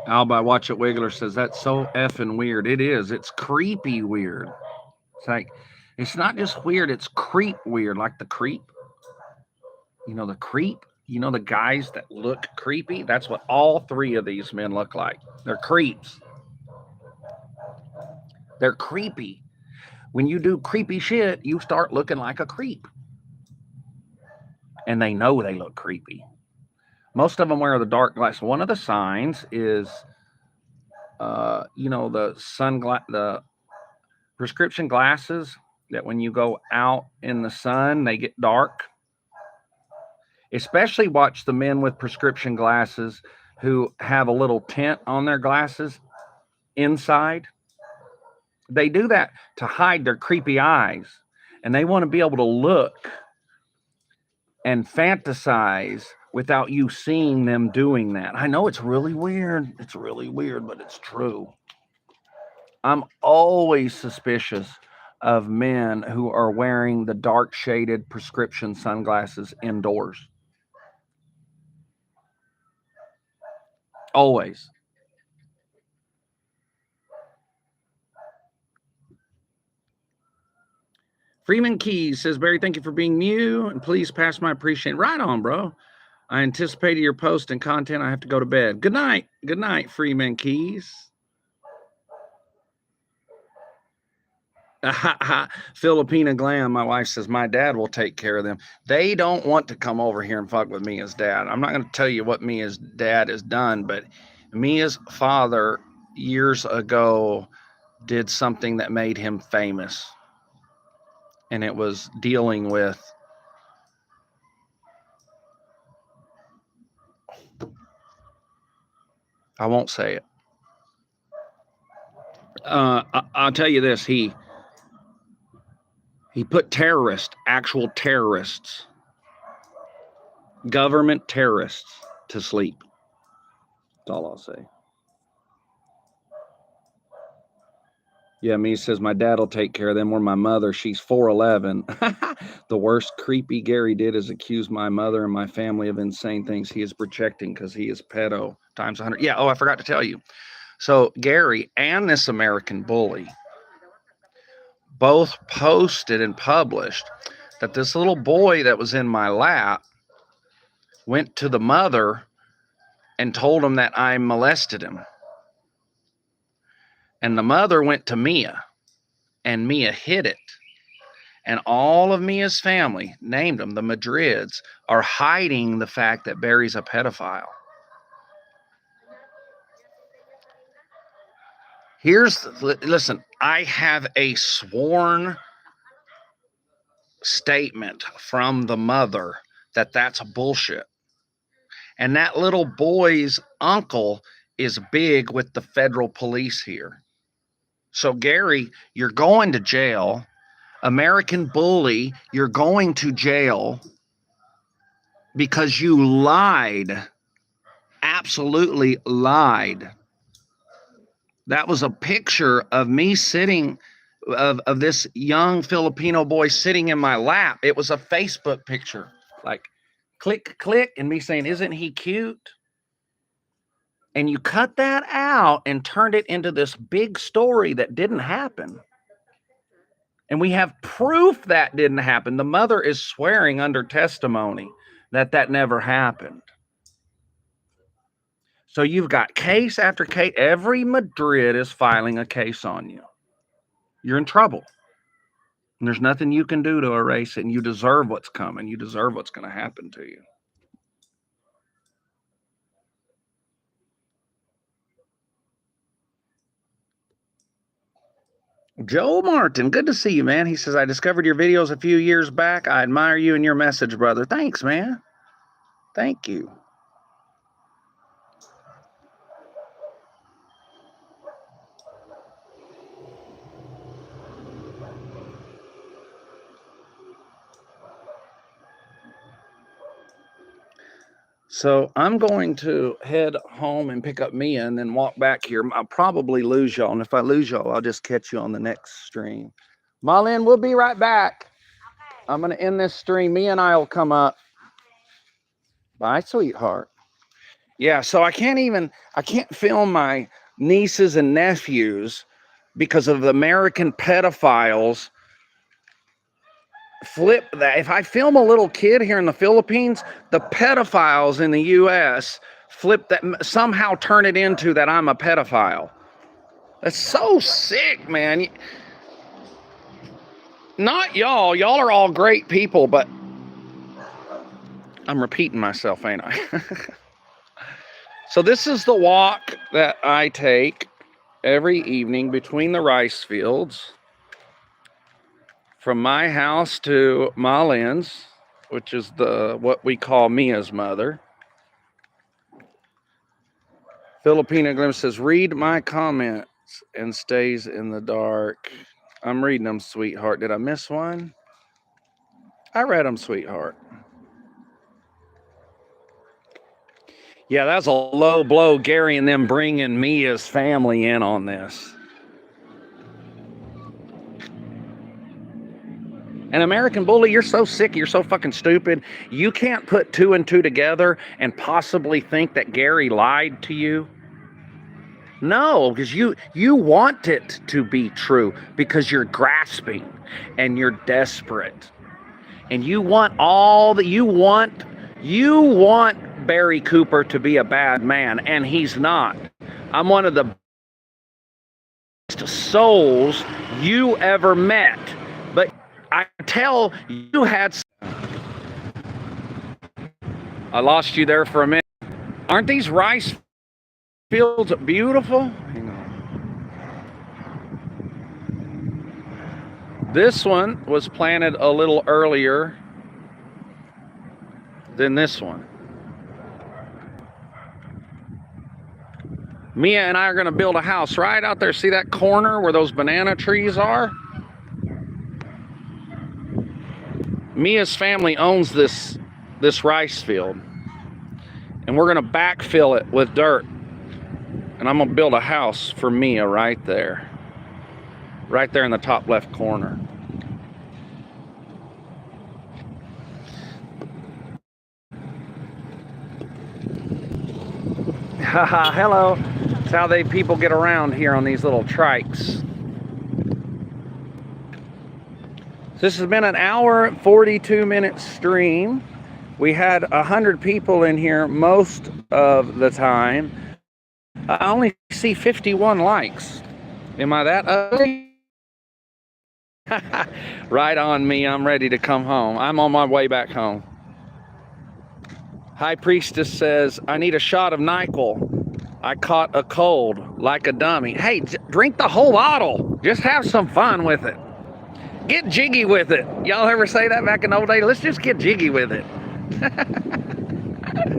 Alby Watch It Wiggler says, that's so effing weird. It is. It's creepy weird. It's like, it's not just weird, it's creep weird, like the creep. You know, the creep? You know, the guys that look creepy? That's what all three of these men look like. They're creeps. They're creepy. When you do creepy shit, you start looking like a creep. And they know they look creepy. Most of them wear the dark glasses. One of the signs is, the prescription glasses that when you go out in the sun, they get dark. Especially watch the men with prescription glasses who have a little tint on their glasses inside. They do that to hide their creepy eyes. And they want to be able to look and fantasize without you seeing them doing that. I know it's really weird. It's really weird, but it's true. I'm always suspicious of men who are wearing the dark shaded prescription sunglasses indoors. Always. Freeman Keys says, Barry, thank you for being you, and please pass my appreciation. Right on, bro. I anticipated your post and content. I have to go to bed. Good night. Good night, Freeman Keys. Filipina Glam, my wife says, my dad will take care of them. They don't want to come over here and fuck with Mia's dad. I'm not going to tell you what Mia's dad has done, but Mia's father years ago did something that made him famous. And it was dealing with I won't say it. I'll tell you this. He put actual terrorists, government terrorists to sleep. That's all I'll say. Yeah, me says, my dad will take care of them, or my mother. She's 4'11". The worst creepy Gary did is accuse my mother and my family of insane things he is projecting because he is pedo times 100. Yeah, I forgot to tell you. So Gary and this American bully both posted and published that this little boy that was in my lap went to the mother and told him that I molested him. And the mother went to Mia, and Mia hid it. And all of Mia's family, named them the Madrids, are hiding the fact that Barry's a pedophile. Listen, I have a sworn statement from the mother that that's bullshit. And that little boy's uncle is big with the federal police here. So, Gary, you're going to jail. American Bully, you're going to jail because you lied. Absolutely lied. That was a picture of me sitting, of this young Filipino boy sitting in my lap. It was a Facebook picture. Like, click, click, and me saying, isn't he cute? And you cut that out and turned it into this big story that didn't happen. And we have proof that didn't happen. The mother is swearing under testimony that that never happened. So you've got case after case. Every Madrid is filing a case on you. You're in trouble. And there's nothing you can do to erase it. And you deserve what's coming. You deserve what's going to happen to you. Joe Martin, good to see you, man. He says, I discovered your videos a few years back. I admire you and your message, brother. Thanks, man. Thank you. So I'm going to head home and pick up Mia and then walk back here. I'll probably lose y'all. And if I lose y'all, I'll just catch you on the next stream. Marlene, we'll be right back. Okay. I'm going to end this stream. Mia and I will come up. Bye, sweetheart. Yeah, so I can't film my nieces and nephews because of the American pedophiles. Flip that. If I film a little kid here in the Philippines, the pedophiles in the U.S. flip that, somehow turn it into that I'm a pedophile. That's so sick, man. Not y'all. Y'all are all great people, but I'm repeating myself, ain't I? So this is the walk that I take every evening between the rice fields from my house to Malin's, which is what we call Mia's mother. Filipina Glim says, read my comments and stays in the dark. I'm reading them, sweetheart. Did I miss one? I read them, sweetheart. Yeah, that's a low blow, Gary, and them bringing Mia's family in on this. And American Bully, you're so sick, you're so fucking stupid. You can't put two and two together and possibly think that Gary lied to you. No, because you want it to be true because you're grasping and you're desperate. And you want you want Barry Cooper to be a bad man, and he's not. I'm one of the best souls you ever met. But I tell you I lost you there for a minute. Aren't these rice fields beautiful? Hang on. This one was planted a little earlier than this one. Mia and I are going to build a house right out there. See that corner where those banana trees are? Mia's family owns this rice field, and we're going to backfill it with dirt, and I'm going to build a house for Mia right there in the top left corner. Haha, hello. That's how people get around here on these little trikes. This has been an hour, 42-minute stream. We had 100 people in here most of the time. I only see 51 likes. Am I that ugly? Right on me. I'm ready to come home. I'm on my way back home. High Priestess says, I need a shot of NyQuil. I caught a cold like a dummy. Hey, drink the whole bottle. Just have some fun with it. Get jiggy with it. Y'all ever say that back in the old days? Let's just get jiggy with it.